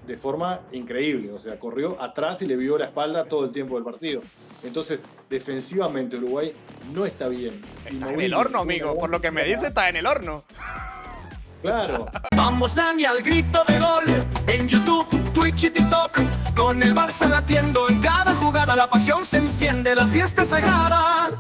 de forma increíble. O sea, corrió atrás y le vio la espalda todo el tiempo del partido. Entonces, defensivamente Uruguay no está bien. Y Estás en el Mourinho, que horno, tuvo una amigo. gran Por lo que me dice, temporada, estás en el horno. claro, Vamos Dani al grito de gol en YouTube, Twitch y TikTok. Con el Barça latiendo en cada jugada, la pasión se enciende, la fiesta es sagrada.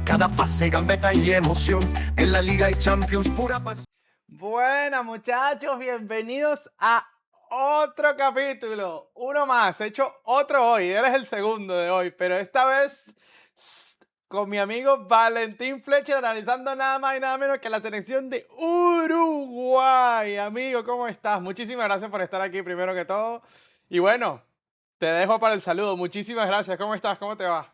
Cada pase, gambeta y emoción en la Liga y Champions, pura pasión. Buenas, muchachos. Bienvenidos a otro capítulo. Uno más. He hecho otro hoy. Eres el segundo de hoy. Pero esta vez con mi amigo Valentín Fletcher analizando nada más y nada menos que la selección de Uruguay. Amigo, ¿cómo estás? Muchísimas gracias por estar aquí primero que todo. Y bueno, te dejo para el saludo. Muchísimas gracias. ¿Cómo estás? ¿Cómo te va?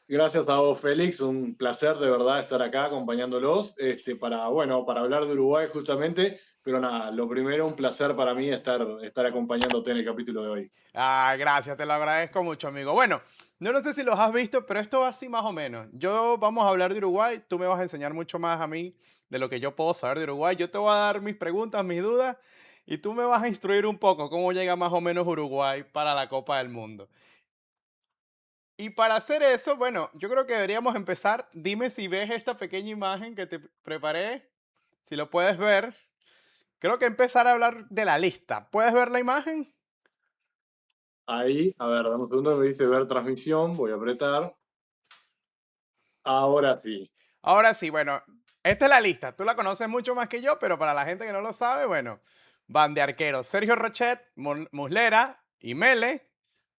gracias a vos, Félix. Un placer de verdad estar acá acompañándolos para, bueno, para hablar de Uruguay justamente. Pero nada, lo primero, un placer para mí estar acompañándote en el capítulo de hoy. Ah, gracias, te lo agradezco mucho, amigo. Bueno, no sé si los has visto, pero esto va así más o menos. Vamos a hablar de Uruguay, tú me vas a enseñar mucho más a mí de lo que yo puedo saber de Uruguay. Yo te voy a dar mis preguntas, mis dudas, y tú me vas a instruir un poco cómo llega más o menos Uruguay para la Copa del Mundo. Y para hacer eso, bueno, yo creo que deberíamos empezar. Dime si ves esta pequeña imagen que te preparé, si lo puedes ver. Creo que empezar a hablar de la lista. ¿Puedes ver la imagen? Ahí, a ver, dame un segundo, me dice ver transmisión, voy a apretar. Ahora sí. Ahora sí, bueno, esta es la lista. Tú la conoces mucho más que yo, pero para la gente que no lo sabe, bueno, van de arqueros Sergio Rochet, Muslera y Mele.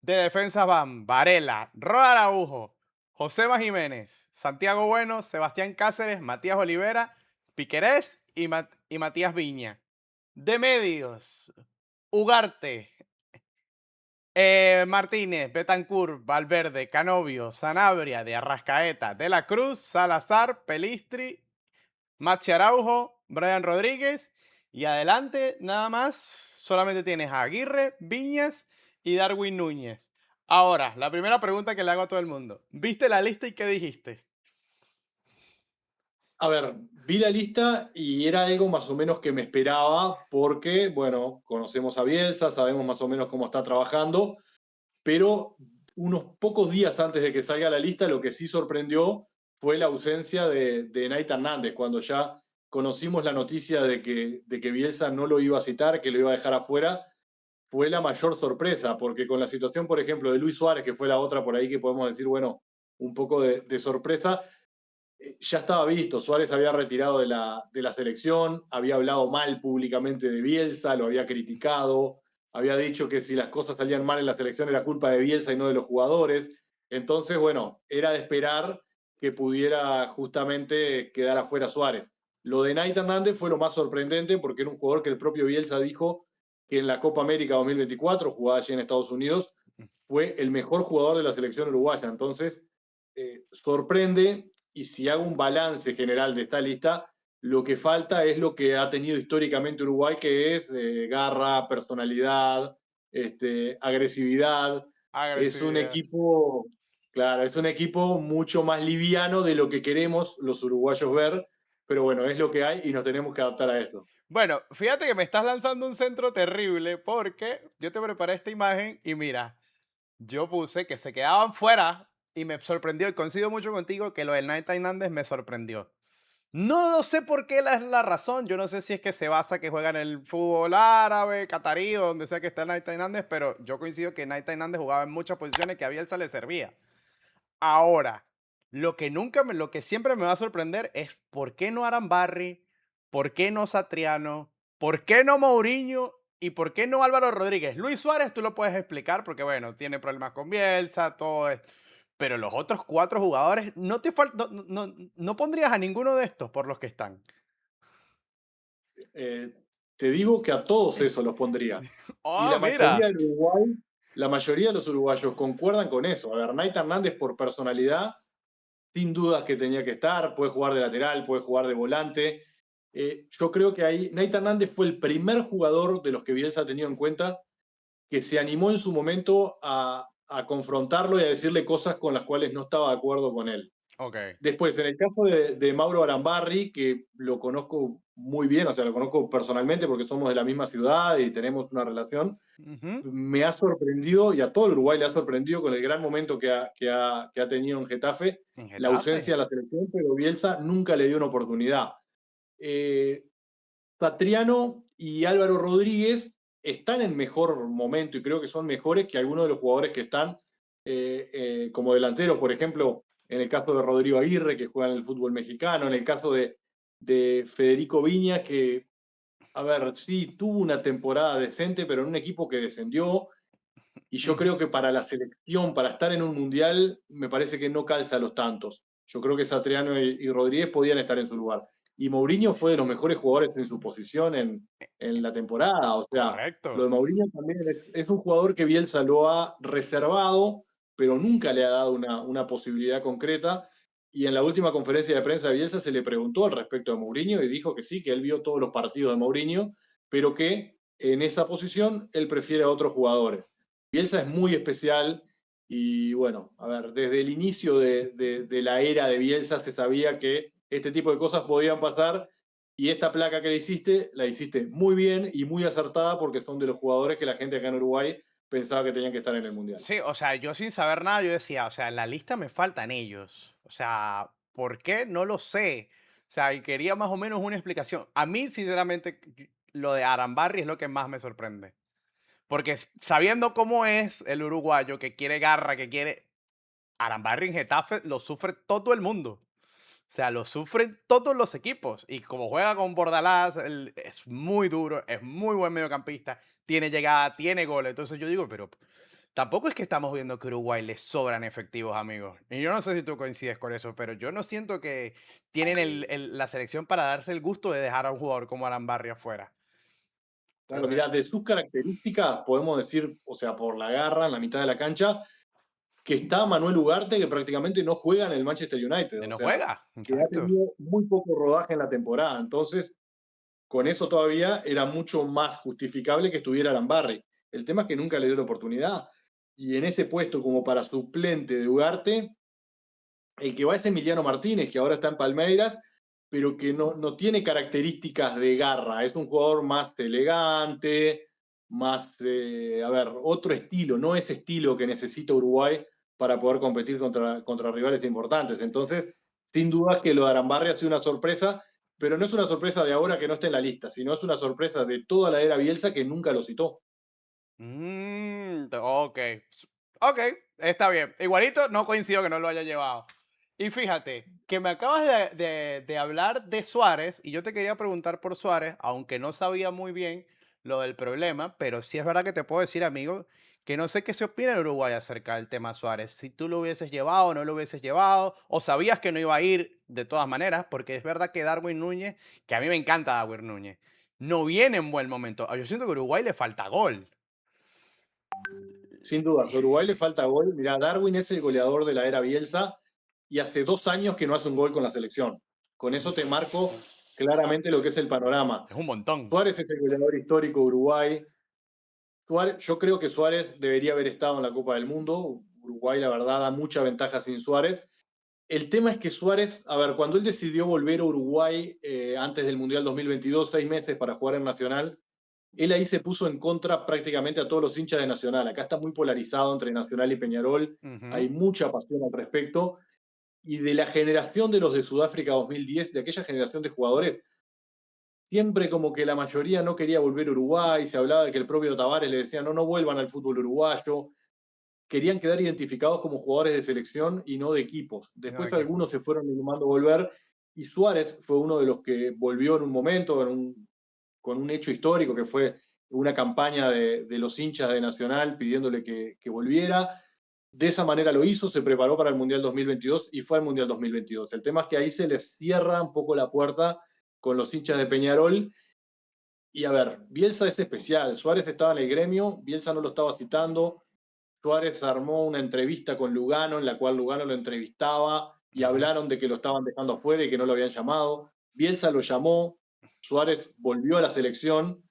De defensas van Varela, Ronald Araujo, Joseba Jiménez, Santiago Bueno, Sebastián Cáceres, Matías Olivera, Piquerés y Matías Viña. De medios, Ugarte, Martínez, Betancur, Valverde, Canovio, Sanabria, de Arrascaeta, De la Cruz, Salazar, Pelistri, Maxi Araujo, Brian Rodríguez. Y adelante, nada más, solamente tienes a Aguirre, Viñas y Darwin Núñez. Ahora, la primera pregunta que le hago a todo el mundo. ¿Viste la lista y qué dijiste? A ver, vi la lista y era algo más o menos que me esperaba porque, bueno, conocemos a Bielsa, sabemos más o menos cómo está trabajando, pero unos pocos días antes de que salga la lista, lo que sí sorprendió fue la ausencia de Naita Hernández, cuando ya conocimos la noticia de que Bielsa no lo iba a citar, que lo iba a dejar afuera, fue la mayor sorpresa, porque con la situación, por ejemplo, de Luis Suárez, que fue la otra por ahí que podemos decir, bueno, un poco de sorpresa, ya estaba visto, Suárez había retirado de la selección, había hablado mal públicamente de Bielsa, lo había criticado, había dicho que si las cosas salían mal en la selección era culpa de Bielsa y no de los jugadores. Entonces, bueno, era de esperar que pudiera justamente quedar afuera Suárez. Lo de Nait Hernández fue lo más sorprendente porque era un jugador que el propio Bielsa dijo que en la Copa América 2024, jugada allí en Estados Unidos, fue el mejor jugador de la selección uruguaya. Entonces, sorprende, y si hago un balance general de esta lista, lo que falta es lo que ha tenido históricamente Uruguay, que es garra, personalidad, agresividad. Es un Agresividad. equipo, claro, es un equipo mucho más liviano de lo que queremos los uruguayos ver, pero bueno, es lo que hay y nos tenemos que adaptar a esto. Bueno, fíjate que me estás lanzando un centro terrible porque yo te preparé esta imagen y mira, yo puse que se quedaban fuera y me sorprendió y coincido mucho contigo que lo del Night Hernández me sorprendió. No lo sé por qué es la razón. Yo no sé si es que se basa que juega en el fútbol árabe, catarí o donde sea que está Night Hernández, pero yo coincido que Night Hernández jugaba en muchas posiciones que a Bielsa le servía. Ahora, lo que siempre me va a sorprender es por qué no Arambarri, por qué no Satriano, por qué no Mourinho y por qué no Álvaro Rodríguez. Luis Suárez tú lo puedes explicar porque, bueno, tiene problemas con Bielsa, todo es. Pero los otros cuatro jugadores, no pondrías a ninguno de estos por los que están. Eh, Te digo que a todos esos los pondría. Y Oh, mira. La mayoría de los uruguayos concuerdan con eso. A ver, Naita Hernández por personalidad, sin dudas que tenía que estar, puede jugar de lateral, puede jugar de volante. Yo creo que ahí Naita Hernández fue el primer jugador de los que Bielsa ha tenido en cuenta que se animó en su momento a confrontarlo y a decirle cosas con las cuales no estaba de acuerdo con él. Ok. Después, en el caso de Mauro Arambarri, que lo conozco muy bien, o sea, lo conozco personalmente porque somos de la misma ciudad y tenemos una relación. Ujú. Me ha sorprendido, y a todo el Uruguay le ha sorprendido con el gran momento que ha tenido en Getafe, En la ausencia Getafe. de la selección, pero Bielsa nunca le dio una oportunidad. Eh, Satriano y Álvaro Rodríguez están en mejor momento y creo que son mejores que algunos de los jugadores que están como delanteros, por ejemplo, en el caso de Rodrigo Aguirre, que juega en el fútbol mexicano, en el caso de Federico Viñas, que, a ver, sí, tuvo una temporada decente, pero en un equipo que descendió, y yo creo Ujú. que para la selección, para estar en un mundial, me parece que no calza los tantos. Yo creo que Satriano y Rodríguez podían estar en su lugar. Y Mourinho fue de los mejores jugadores en su posición en la temporada. O sea, lo Correcto. de Mourinho también es un jugador que Bielsa lo ha reservado, pero nunca le ha dado una posibilidad concreta. Y en la última conferencia de prensa de Bielsa se le preguntó al respecto de Mourinho y dijo que sí, que él vio todos los partidos de Mourinho, pero que en esa posición él prefiere a otros jugadores. Bielsa es muy especial y bueno, a ver, desde el inicio de la era de Bielsa se sabía que este tipo de cosas podían pasar y esta placa que le hiciste, la hiciste muy bien y muy acertada porque son de los jugadores que la gente acá en Uruguay pensaba que tenían que estar en el Mundial. Sí, o sea, yo sin saber nada, yo decía, o sea, en la lista me faltan ellos. O sea, ¿por qué? No lo sé. O sea, y quería más o menos una explicación. A mí, sinceramente, lo de Arambarri es lo que más me sorprende. Porque sabiendo cómo es el uruguayo, que quiere garra, que quiere... Arambarri en Getafe lo sufre todo el mundo. O sea, lo sufren todos los equipos. Y como juega con Bordalás, es muy duro, es muy buen mediocampista, tiene llegada, tiene goles. Entonces yo digo, pero tampoco es que estamos viendo que a Uruguay le sobran efectivos, amigos. Y yo no sé si tú coincides con eso, pero yo no siento que tienen la selección para darse el gusto de dejar a un jugador como Arambarri afuera. Claro, Entonces, mirá, de sus características podemos decir, o sea, por la garra en la mitad de la cancha, que está Manuel Ugarte, que prácticamente no juega en el Manchester United, o no sea, juega, que ha exacto. tenido muy poco rodaje en la temporada. Entonces, con eso todavía era mucho más justificable que estuviera Arambarri. El tema es que nunca le dio la oportunidad. Y en ese puesto como para suplente de Ugarte, el que va es Emiliano Martínez, que ahora está en Palmeiras, pero que no tiene características de garra. Es un jugador más elegante, más, a ver, otro estilo, no ese estilo que necesita Uruguay para poder competir contra rivales importantes. Entonces, sin duda que lo de Arambarri ha sido una sorpresa, pero no es una sorpresa de ahora que no esté en la lista, sino es una sorpresa de toda la era Bielsa que nunca lo citó. Ok. Ok, está bien. Igualito, no coincido que no lo haya llevado. Y fíjate, que me acabas de hablar de Suárez y yo te quería preguntar por Suárez, aunque no sabía muy bien lo del problema, pero sí es verdad que te puedo decir, amigo, que no sé qué se opina en Uruguay acerca del tema Suárez. Si tú lo hubieses llevado o no lo hubieses llevado, o sabías que no iba a ir de todas maneras, porque es verdad que Darwin Núñez, que a mí me encanta Darwin Núñez, no viene en buen momento. Yo siento que a Uruguay le falta gol. Sin dudas, a Uruguay le falta gol. Mirá, Darwin es el goleador de la era Bielsa y hace 2 años que no hace un gol con la selección. Con eso te marco claramente lo que es el panorama. Es un montón. Suárez es el goleador histórico de Uruguay. Yo creo que Suárez debería haber estado en la Copa del Mundo. Uruguay, la verdad, da mucha ventaja sin Suárez. El tema es que Suárez, a ver, cuando él decidió volver a Uruguay antes del Mundial 2022, 6 meses para jugar en Nacional, él ahí se puso en contra prácticamente a todos los hinchas de Nacional. Acá está muy polarizado entre Nacional y Peñarol, Ujú. hay mucha pasión al respecto. Y de la generación de los de Sudáfrica 2010, de aquella generación de jugadores, siempre como que la mayoría no quería volver a Uruguay, se hablaba de que el propio Tavares le decía, no vuelvan al fútbol uruguayo, querían quedar identificados como jugadores de selección y no de equipos. No, Después equipo. algunos se fueron animando a volver y Suárez fue uno de los que volvió en un momento, con un hecho histórico que fue una campaña de los hinchas de Nacional pidiéndole que volviera. De esa manera lo hizo, se preparó para el Mundial 2022 y fue al Mundial 2022. El tema es que ahí se les cierra un poco la puerta con los hinchas de Peñarol. Y a ver, Bielsa es especial. Suárez estaba en el gremio, Bielsa no lo estaba citando. Suárez armó una entrevista con Lugano, en la cual Lugano lo entrevistaba y Ujú. hablaron de que lo estaban dejando afuera y que no lo habían llamado. Bielsa lo llamó, Suárez volvió a la selección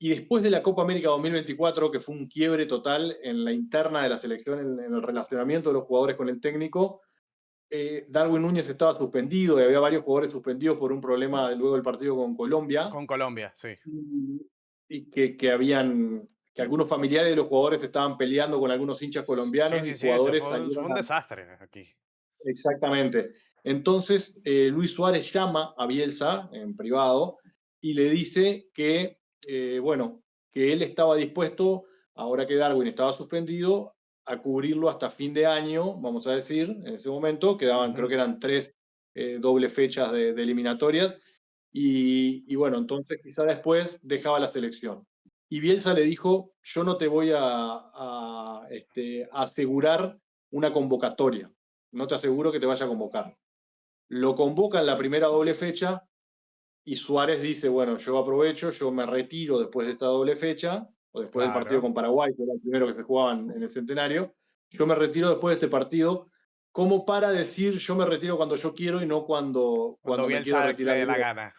y después de la Copa América 2024, que fue un quiebre total en la interna de la selección, en el relacionamiento de los jugadores con el técnico, Darwin Núñez estaba suspendido y había varios jugadores suspendidos por un problema luego del partido con Colombia Con Colombia, sí. y, que algunos familiares de los jugadores estaban peleando con algunos hinchas Sí, colombianos y sí, sí, ese jugadores fue salieron un a... desastre aquí. Exactamente. Entonces, Luis Suárez llama a Bielsa en privado y le dice que, bueno, que él estaba dispuesto, ahora que Darwin estaba suspendido, a cubrirlo hasta fin de año, vamos a decir, en ese momento, quedaban, creo Ujú. que eran 3 doble fechas de eliminatorias, y bueno, entonces quizá después dejaba la selección. Y Bielsa le dijo, yo no te voy a asegurar una convocatoria, no te aseguro que te vaya a convocar. Lo convoca en la primera doble fecha y Suárez dice, bueno, yo aprovecho, yo me retiro después de esta doble fecha, o después del partido Claro. con Paraguay, que era el primero que se jugaban en el Centenario, yo me retiro después de este partido, como para decir, yo me retiro cuando yo quiero y no Cuando cuando me quiero Bielsa le retirar dé la yo. gana.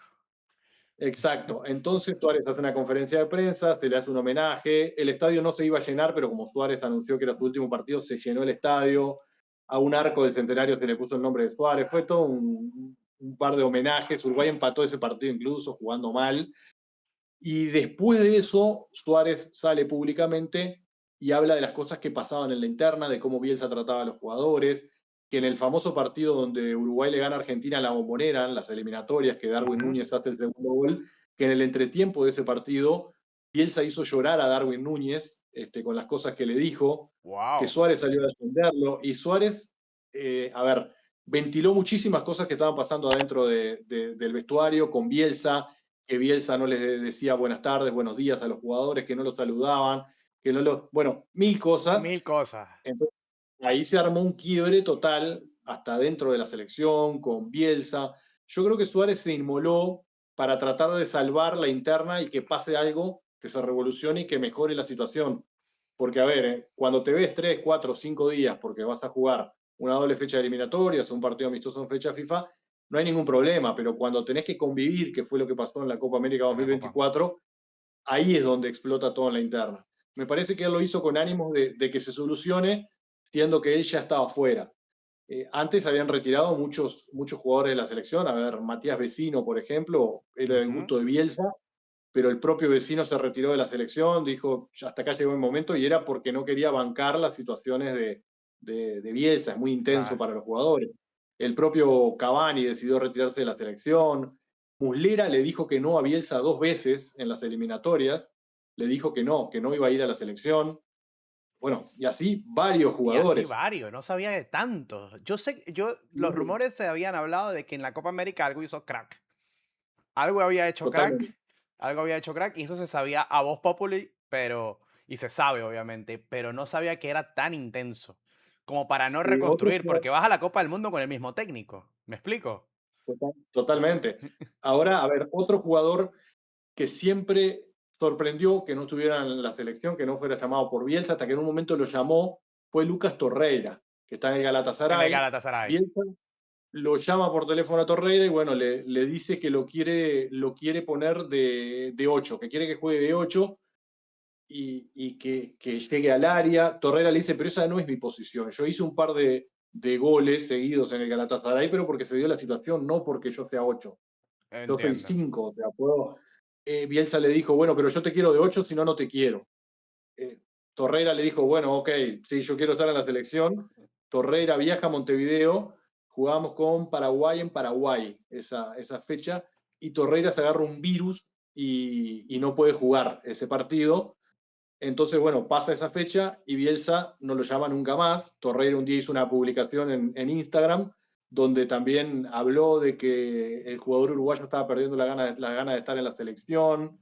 Exacto. Entonces Suárez hace una conferencia de prensa, se le hace un homenaje. El estadio no se iba a llenar, pero como Suárez anunció que era su último partido, se llenó el estadio. A un arco del centenario se le puso el nombre de Suárez. Fue todo un par de homenajes. Uruguay empató ese partido incluso, jugando mal. Y después de eso, Suárez sale públicamente y habla de las cosas que pasaban en la interna, de cómo Bielsa trataba a los jugadores, que en el famoso partido donde Uruguay le gana a Argentina en la Bombonera, en las eliminatorias, que Darwin Ujú. Núñez hace el segundo gol, que en el entretiempo de ese partido, Bielsa hizo llorar a Darwin Núñez con las cosas que le dijo, que Wow. Suárez salió a defenderlo, y Suárez, a ver, ventiló muchísimas cosas que estaban pasando adentro del vestuario con Bielsa, que Bielsa no les decía buenas tardes, buenos días a los jugadores, que no los saludaban, que no los, bueno, mil cosas. Mil cosas. Entonces, ahí se armó un quiebre total hasta dentro de la selección, con Bielsa. Yo creo que Suárez se inmoló para tratar de salvar la interna y que pase algo, que se revolucione y que mejore la situación. Porque, a ver, cuando te ves 3, 4, 5 días porque vas a jugar una doble fecha de eliminatorias, un partido amistoso en fecha FIFA, no hay ningún problema, pero cuando tenés que convivir, que fue lo que pasó en la Copa América En la Copa. 2024, ahí es donde explota todo en la interna. Me parece que él lo hizo con ánimos de que se solucione, siendo que él ya estaba fuera. Antes habían retirado muchos jugadores de la selección, a ver, Matías Vecino, por ejemplo, era del Ujú. gusto de Bielsa, pero el propio Vecino se retiró de la selección, dijo, "Ya hasta acá llegó el momento", y era porque no quería bancar las situaciones de Bielsa, es muy intenso Claro. para los jugadores. El propio Cavani decidió retirarse de la selección. Muslera le dijo que no a Bielsa 2 veces en las eliminatorias, le dijo que no iba a ir a la selección. Bueno, y así varios Y así jugadores. varios, no sabía de tantos. Los rumores se habían hablado de que en la Copa América algo hizo crack. Algo había hecho Totalmente. crack, algo había hecho crack, y eso se sabía a voz populi, pero, y se sabe obviamente, pero no sabía que era tan intenso como para no Otro reconstruir, porque vas a la Copa del Mundo con el mismo técnico. ¿Me explico? Totalmente. Ahora, a ver, otro jugador que siempre sorprendió que no estuviera en la selección, que no fuera llamado por Bielsa, hasta que en un momento lo llamó, fue Lucas Torreira, que está en el En el Galatasaray. Galatasaray. Bielsa lo llama por teléfono a Torreira y bueno, le dice que lo quiere poner de 8, que quiere que juegue de 8 y que llegue al área. Torreira le dice, pero esa no es mi posición. Yo hice un par de goles seguidos en el Galatasaray, pero porque se dio la situación, no porque yo sea 8. Yo soy Entiendo. 5, o sea, puedo... Bielsa le dijo, bueno, pero yo te quiero de 8, si no, no te quiero. Eh, Torreira le dijo, bueno, ok, sí, yo quiero estar en la selección. Torreira viaja a Montevideo, jugamos con Paraguay en Paraguay esa fecha, y Torreira se agarra un virus y no puede jugar ese partido. Entonces, bueno, pasa esa fecha y Bielsa no lo llama nunca más. Torreira un día hizo una publicación en Instagram donde también habló de que el jugador uruguayo estaba perdiendo la gana de estar en la selección.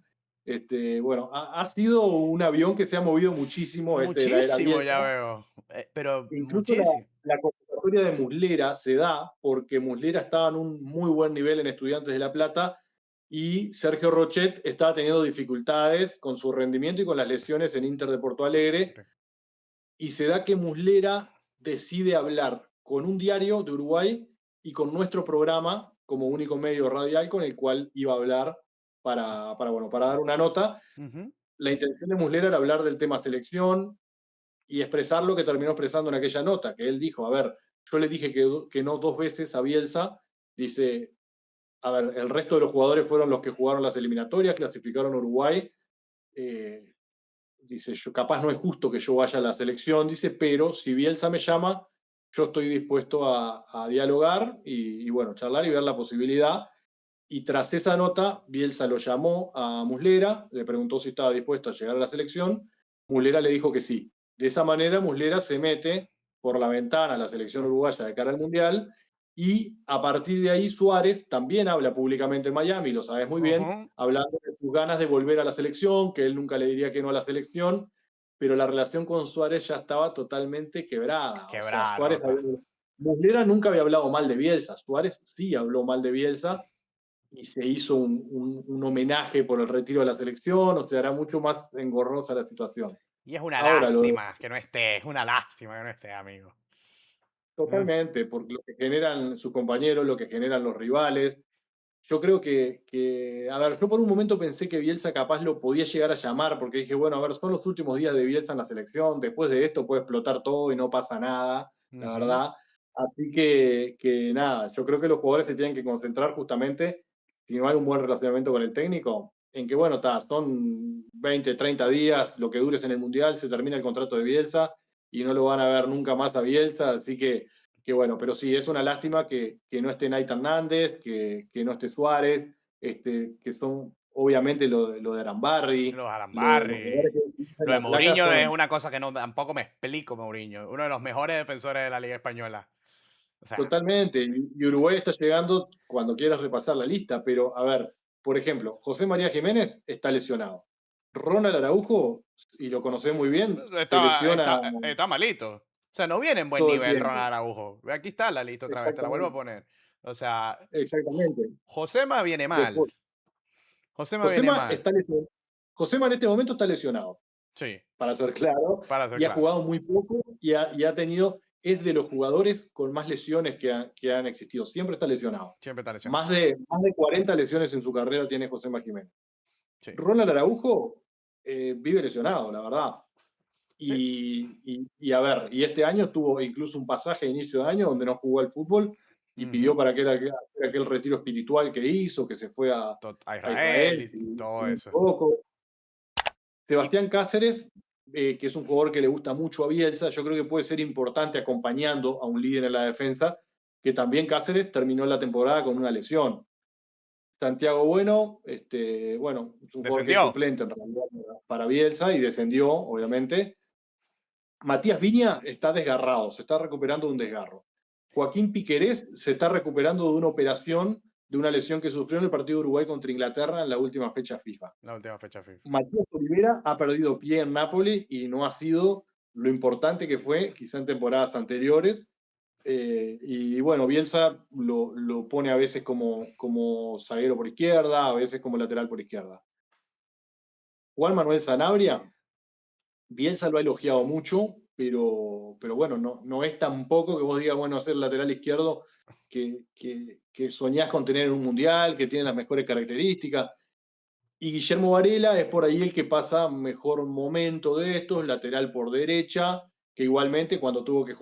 Bueno, ha sido un avión que se ha movido muchísimo de la era Muchísimo Bielsa. ya veo, pero Incluso muchísimo. la convocatoria de Muslera se da porque Muslera estaba en un muy buen nivel en Estudiantes de La Plata y Sergio Rochet estaba teniendo dificultades con su rendimiento y con las lesiones en Inter de Porto Alegre, y se da que Muslera decide hablar con un diario de Uruguay y con nuestro programa como único medio radial con el cual iba a hablar bueno, para dar una nota. Ujú. La intención de Muslera era hablar del tema selección y expresar lo que terminó expresando en aquella nota, que él dijo, a ver, yo le dije que no 2 veces a Bielsa. Dice, a ver, el resto de los jugadores fueron los que jugaron las eliminatorias, clasificaron a Uruguay. eh, Dice, yo capaz no es justo que yo vaya a la selección, dice, pero si Bielsa me llama, yo estoy dispuesto a dialogar y, bueno, charlar y ver la posibilidad. Y tras esa nota, Bielsa lo llamó a Muslera, le preguntó si estaba dispuesto a llegar a la selección. Muslera le dijo que sí. De esa manera, Muslera se mete por la ventana a la selección uruguaya de cara al Mundial. Y a partir de ahí, Suárez también habla públicamente en Miami, lo sabes muy bien, Ujú. hablando de sus ganas de volver a la selección, que él nunca le diría que no a la selección, pero la relación con Suárez ya estaba totalmente quebrada. O sea, Quebrada, rota. Muslera nunca había hablado mal de Bielsa, Suárez sí habló mal de Bielsa y se hizo un homenaje por el retiro de la selección, o sea, era mucho más engorrosa la situación. Y es una Ahora, lástima que no esté, es una lástima que no esté, amigo. Mm, totalmente, porque lo que generan sus compañeros, lo que generan los rivales. Yo creo a ver, yo por un momento pensé que Bielsa capaz lo podía llegar a llamar, porque dije, bueno, a ver, son los últimos días de Bielsa en la selección, después de esto puede explotar todo y no pasa nada, la ujú. verdad. Así que nada, yo creo que los jugadores se tienen que concentrar justamente, si no hay un buen relacionamiento con el técnico, en que, bueno, está, son 20, 30 días, lo que dures en el Mundial, se termina el contrato de Bielsa y no lo van a ver nunca más a Bielsa, así que bueno, pero sí, es una lástima que no esté Nait Hernández, que no esté Suárez, que son obviamente lo de Arambarri, Los los Arambarri. jugadores que utilizan Lo de la placa Mourinho es son una cosa que no, tampoco me explico, Mourinho. Uno de los mejores defensores de la Liga Española. O sea, totalmente, y Uruguay está llegando cuando quieras repasar la lista, pero a ver, por ejemplo, José María Jiménez está lesionado. Ronald Araujo, y lo conocés muy bien, se lesiona está malito. O sea, no viene en buen todo el nivel tiempo. Ronald Araujo. Aquí está la lista otra vez, te la vuelvo a Exactamente, poner. O sea, exactamente. Josema viene mal. Después, Josema viene Josema mal. está lesionado. Josema en este momento está lesionado, Sí, para ser claro, para ser y ha claro. jugado muy poco y ha tenido, es de los jugadores con más lesiones que han existido. Siempre está lesionado. Siempre está lesionado. Más de 40 lesiones en su carrera tiene José Jiménez. Sí. Ronald Araujo vive lesionado, la verdad. Sí. Y a ver, y este año tuvo incluso un pasaje a inicio de año donde no jugó al fútbol y pidió Ujú. para aquel retiro espiritual que hizo, que se fue A a Israel Israel y y todo un eso. poco. Y, Sebastián Cáceres, que es un jugador que le gusta mucho a Bielsa, yo creo que puede ser importante acompañando a un líder en la defensa, que también Cáceres terminó la temporada con una lesión. Santiago Bueno, bueno, es un jugador que es descendió. suplente en realidad para Bielsa y descendió, obviamente. Matías Viña está desgarrado, se está recuperando de un desgarro. Joaquín Piquerés se está recuperando de una operación, de una lesión que sufrió en el partido de Uruguay contra Inglaterra en la última fecha FIFA. La última fecha FIFA. Matías Olivera ha perdido pie en Nápoles y no ha sido lo importante que fue, quizá en temporadas anteriores. Y bueno, Bielsa lo pone a veces como zaguero por izquierda, a veces como lateral por izquierda. Juan Manuel Sanabria, Bielsa lo ha elogiado mucho, pero bueno, no es tampoco que vos digas, bueno, ser lateral izquierdo que soñás con tener en un mundial, que tiene las mejores características. Y Guillermo Varela es por ahí el que pasa mejor momento de estos, lateral por derecha, que igualmente cuando tuvo que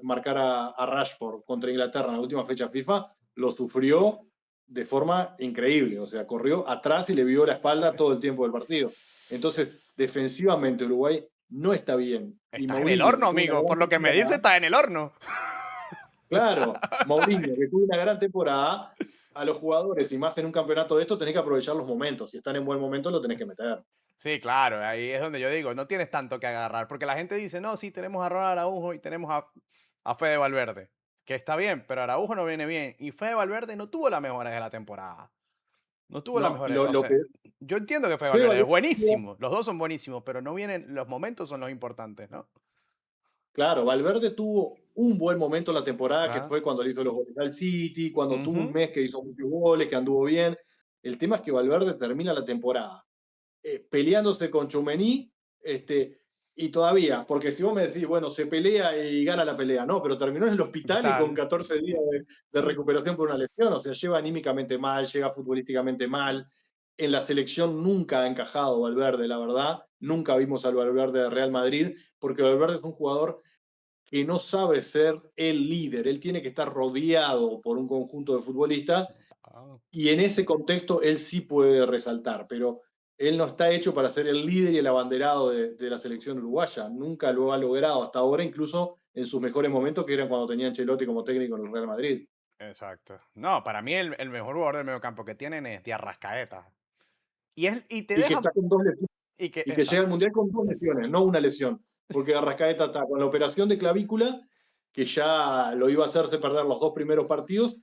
marcar a Rashford contra Inglaterra en la última fecha FIFA, lo sufrió de forma increíble. O sea, corrió atrás y le vio la espalda todo el tiempo del partido. Entonces, defensivamente Uruguay no está bien. Y Estás en el Mourinho, que horno, tuvo una amigo. gran Por lo que me dice, temporada, estás en el horno. claro, Mourinho, que tuvo una gran temporada, a los jugadores, y más en un campeonato de esto, tenés que aprovechar los momentos. Si están en buen momento, lo tenés que meter. Sí, claro, ahí es donde yo digo, no tienes tanto que agarrar, porque la gente dice, no, sí, tenemos a Ronald Araujo y tenemos a Fede Valverde, que está bien, pero Araujo no viene bien, y Fede Valverde no tuvo las mejores de la temporada, no tuvo las No, mejores, lo, o lo que sea, yo entiendo que Fede Fede Valverde es Valverde buenísimo, los dos son buenísimos, pero no vienen, los momentos son los importantes, ¿no? claro, Valverde tuvo un buen momento en la temporada que Ah, fue cuando le hizo los goles al City, cuando tuvo un ujú. mes que hizo muchos goles, que anduvo bien. El tema es que Valverde termina la temporada peleándose con Tchouaméni, y todavía, porque si vos me decís, bueno, se pelea y gana la pelea, no, pero terminó en el hospital y con Tal. 14 días de recuperación por una lesión, o sea, lleva anímicamente mal, llega futbolísticamente mal. En la selección nunca ha encajado Valverde, la verdad. Nunca vimos al Valverde de Real Madrid, porque Valverde es un jugador que no sabe ser el líder. Él tiene que estar rodeado por un conjunto de futbolistas Ah, y en ese contexto él sí puede resaltar, pero él no está hecho para ser el líder y el abanderado de la selección uruguaya. Nunca lo ha logrado hasta ahora, incluso en sus mejores momentos, que eran cuando tenía Ancelotti como técnico en el Real Madrid. exacto. No, para mí el mejor jugador del mediocampo que tienen es de Arrascaeta. Y te Y que dejan. está con dos lesiones, Y que, y que llega al exacto. Mundial con dos lesiones, no una lesión, porque Arrascaeta está con la operación de clavícula, que ya lo iba a hacerse perder los dos primeros partidos,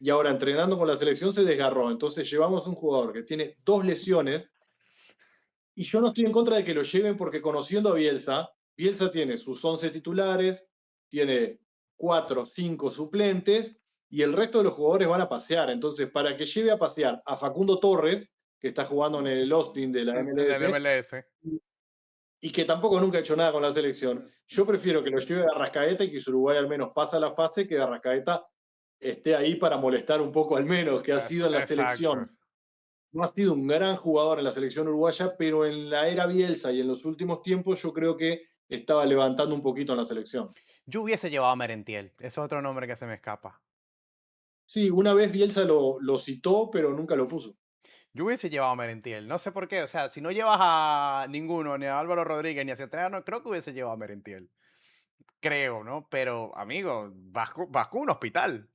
y ahora entrenando con la selección se desgarró. Entonces llevamos un jugador que tiene dos lesiones. Y yo no estoy en contra de que lo lleven porque conociendo a Bielsa, Bielsa tiene sus 11 titulares, tiene 4 o 5 suplentes y el resto de los jugadores van a pasear. Entonces, para que lleve a pasear a Facundo Torres, que está jugando en Sí, el Austin de la en el MLS, MLS. y que tampoco nunca ha hecho nada con la selección, yo prefiero que lo lleve a Arrascaeta y que su Uruguay al menos pase la fase, que Arrascaeta esté ahí para molestar un poco al menos, que ha sido en la Exacto. selección no ha sido un gran jugador en la selección uruguaya, pero en la era Bielsa y en los últimos tiempos yo creo que estaba levantando un poquito en la selección. Yo hubiese llevado a Merentiel. Ese es otro nombre que se me escapa. Sí, una vez Bielsa lo citó, pero nunca lo puso. Yo hubiese llevado a Merentiel. No sé por qué. O sea, si no llevas a ninguno, ni a Álvaro Rodríguez, ni a Cetrano, creo que hubiese llevado a Merentiel. Creo, ¿no? Pero, amigo, vas con un hospital.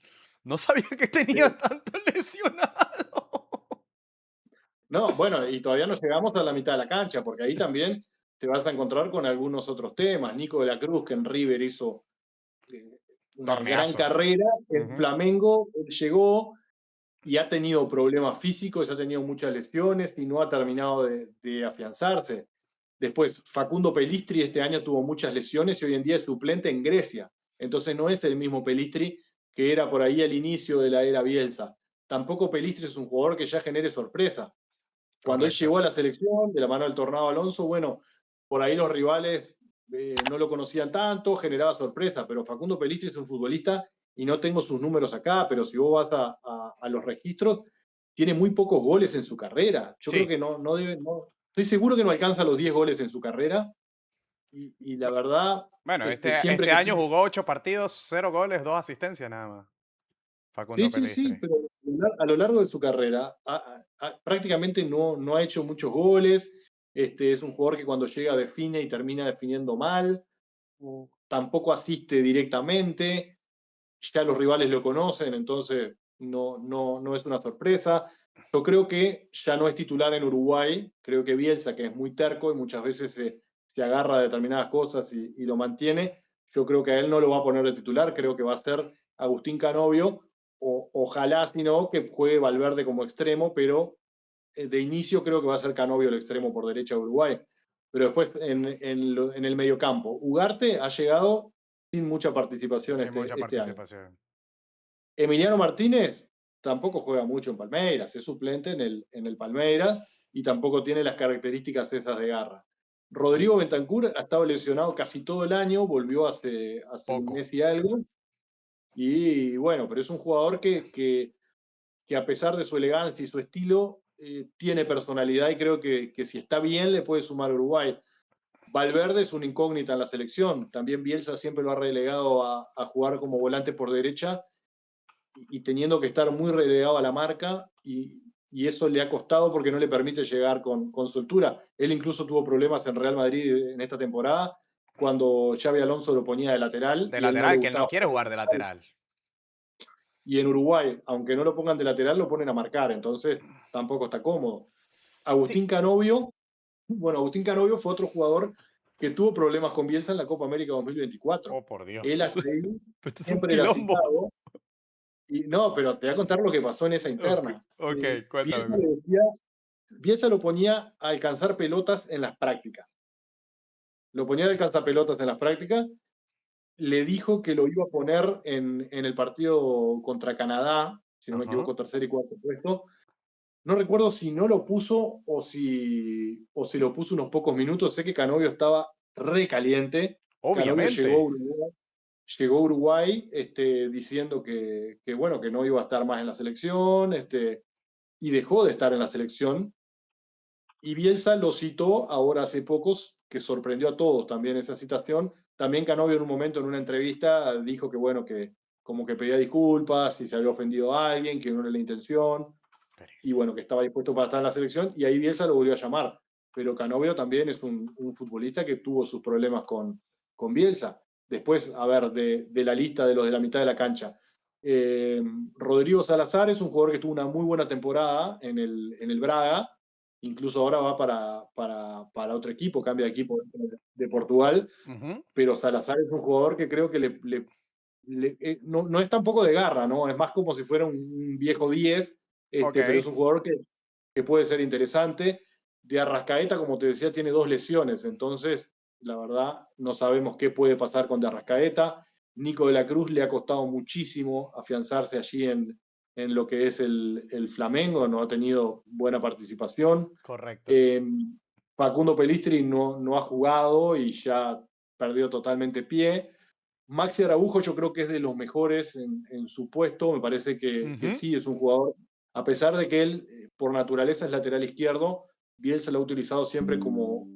No sabía que Sí. tenía tanto lesionado. No, bueno, y todavía no llegamos a la mitad de la cancha, porque ahí también te vas a encontrar con algunos otros temas. Nico de la Cruz, que en River hizo eh, una gran Torneazo. carrera, en Ujú. Flamengo él llegó y ha tenido problemas físicos, ha tenido muchas lesiones y no ha terminado de afianzarse. Después, Facundo Pelistri este año tuvo muchas lesiones y hoy en día es suplente en Grecia. Entonces no es el mismo Pelistri que era por ahí al inicio de la era Bielsa. Tampoco Pelistri es un jugador que ya genere sorpresa. Cuando él Correcto. llegó a la selección, de la mano del Tornado Alonso, bueno, por ahí los rivales no lo conocían tanto, generaba sorpresa, pero Facundo Pelistri es un futbolista y no tengo sus números acá, pero si vos vas a los registros, tiene muy pocos goles en su carrera. Yo creo Sí. que no debe, no, estoy seguro que no alcanza los 10 goles en su carrera y la verdad, Bueno, siempre este que año tiene. jugó 8 partidos, 0 goles, 2 asistencias nada más. Sí, Facundo sí, sí, Pelistri. pero a lo largo de su carrera prácticamente no ha hecho muchos goles. Es un jugador que cuando llega define y termina definiendo mal. Tampoco asiste directamente. Ya los rivales lo conocen, entonces no es una sorpresa. Yo creo que ya no es titular en Uruguay. Creo que Bielsa, que es muy terco y muchas veces se agarra a determinadas cosas y lo mantiene, yo creo que a él no lo va a poner de titular. Creo que va a ser Agustín Canovio, ojalá, si no, que juegue Valverde como extremo, pero de inicio creo que va a ser Canovio el extremo por derecha de Uruguay. Pero después en el mediocampo, Ugarte ha llegado sin mucha participación Sin mucha este año. participación. Emiliano Martínez tampoco juega mucho en Palmeiras, es suplente en el Palmeiras y tampoco tiene las características esas de garra. Rodrigo Bentancur ha estado lesionado casi todo el año, volvió hace un Poco. mes y algo, y bueno, pero es un jugador que a pesar de su elegancia y su estilo, tiene personalidad y creo que si está bien le puede sumar a Uruguay. Valverde es una incógnita en la selección, también Bielsa siempre lo ha relegado a jugar como volante por derecha y teniendo que estar muy relegado a la marca y eso le ha costado porque no le permite llegar con soltura. Él incluso tuvo problemas en Real Madrid en esta temporada cuando Xavi Alonso lo ponía de lateral De y a él no le lateral, que él no gustaba. quiere jugar de lateral. Y en Uruguay, aunque no lo pongan de lateral, lo ponen a marcar, entonces tampoco está cómodo. Sí. Agustín Canovio, bueno, Agustín Canovio fue otro jugador que tuvo problemas con Bielsa en la Copa América 2024. Oh, por Él Dios. hasta ahí Esto es un siempre era quilombo. citado. Y no, pero te voy a contar lo que pasó en esa Ok, interna. ok, Bielsa cuéntame. le decía, Bielsa lo ponía a alcanzar pelotas en las prácticas. Lo ponía a alcanzar pelotas en las prácticas. Le dijo que lo iba a poner en el partido contra Canadá, si no me Ajá. equivoco, tercer y cuarto puesto. No recuerdo si no lo puso o si lo puso unos pocos minutos. Sé que Canovio estaba re caliente. Canovio llegó a Obviamente. Uruguay, llegó a Uruguay diciendo bueno, que no iba a estar más en la selección y dejó de estar en la selección. y Bielsa lo citó ahora hace pocos, que sorprendió a todos también esa citación. También Canovio en un momento en una entrevista dijo que bueno, que como que pedía disculpas si se había ofendido a alguien, que no era la intención, y bueno, que estaba dispuesto para estar en la selección, y ahí Bielsa lo volvió a llamar. Pero Canovio también es un futbolista que tuvo sus problemas con Bielsa. Después, a ver, de la lista de los de la mitad de la cancha. Rodrigo Salazar es un jugador que tuvo una muy buena temporada en el Braga, incluso ahora va para otro equipo, cambia de equipo de Portugal, Ujú. pero Salazar es un jugador que creo que no es tampoco de garra, ¿no? Es más como si fuera un viejo 10, Ok, pero es un jugador que puede ser interesante. De Arrascaeta, como te decía, tiene 2 lesiones, entonces la verdad no sabemos qué puede pasar con De Arrascaeta. Nico de la Cruz le ha costado muchísimo afianzarse allí en lo que es el Flamengo, no ha tenido buena participación. correcto. Eh, Facundo Pelistri no ha jugado y ya perdió totalmente pie. Maxi Araujo yo creo que es de los mejores en su puesto, me parece que Ujú. sí es un jugador, a pesar de que él por naturaleza es lateral izquierdo, Bielsa lo ha utilizado siempre como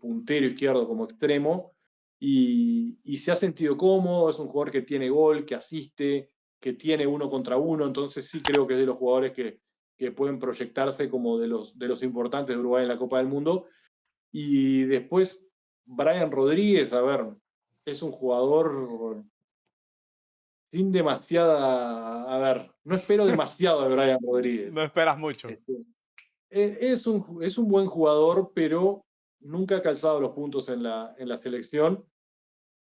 puntero izquierdo, como extremo, y se ha sentido cómodo, es un jugador que tiene gol, que asiste, que tiene uno contra uno, entonces sí creo que es de los jugadores que pueden proyectarse como de los importantes de Uruguay en la Copa del Mundo. Y después, Brian Rodríguez, a ver, es un jugador sin demasiada. A ver, no espero demasiado de Brian Rodríguez. No esperas mucho. Este, es un buen jugador, pero nunca ha calzado los puntos en la selección.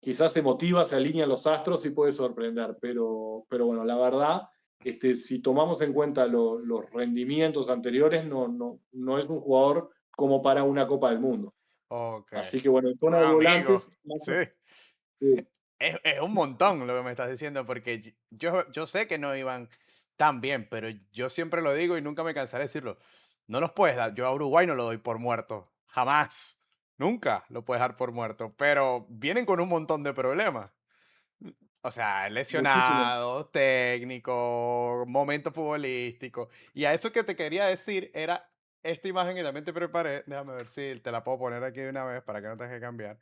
Quizás se motiva, se alinean los astros y puede sorprender, pero bueno, la verdad, si tomamos en cuenta los rendimientos anteriores, no es un jugador como para una Copa del Mundo. Ok. Así que bueno, en zona de Amigo, volantes, más sí. sí, Es un montón lo que me estás diciendo, porque yo sé que no iban tan bien, pero yo siempre lo digo y nunca me cansaré de decirlo. No los puedes dar. Yo a Uruguay no lo doy por muerto. Jamás. Nunca lo puedes dar por muerto. Pero vienen con un montón de problemas. O sea, muchísimo. lesionados, técnicos, momento futbolístico. Y a eso que te quería decir era esta imagen que también te preparé. Déjame ver si te la puedo poner aquí de una vez para que no tengas que cambiar.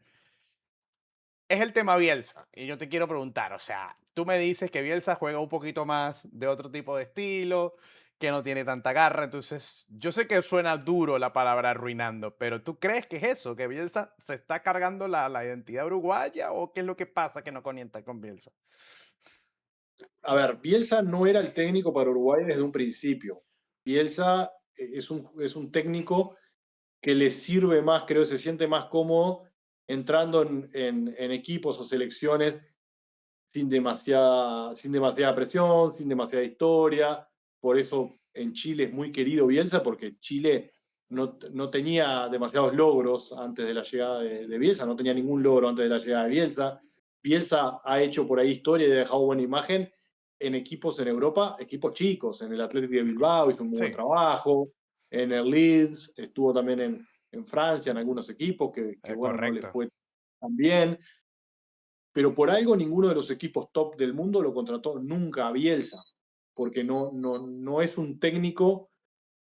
Es el tema Bielsa. Y yo te quiero preguntar, o sea, tú me dices que Bielsa juega un poquito más de otro tipo de estilo, que no tiene tanta garra. Entonces, yo sé que suena duro la palabra arruinando, pero ¿tú crees que es eso? ¿Que Bielsa se está cargando la identidad uruguaya? ¿O qué es lo que pasa que no conecta con Bielsa? A ver, Bielsa no era el técnico para Uruguay desde un principio. Bielsa es un técnico que le sirve más, creo, se siente más cómodo entrando en equipos o selecciones sin demasiada presión, sin demasiada historia. Por eso en Chile es muy querido Bielsa, porque Chile no tenía demasiados logros antes de la llegada de Bielsa, no tenía ningún logro antes de la llegada de Bielsa. Bielsa ha hecho por ahí historia y ha dejado buena imagen en equipos en Europa, equipos chicos, en el Athletic de Bilbao hizo un muy buen Sí, trabajo, en el Leeds, estuvo también en Francia, en algunos equipos que bueno, no les correcto. fue tan bien, pero por algo ninguno de los equipos top del mundo lo contrató nunca a Bielsa, porque no es un técnico,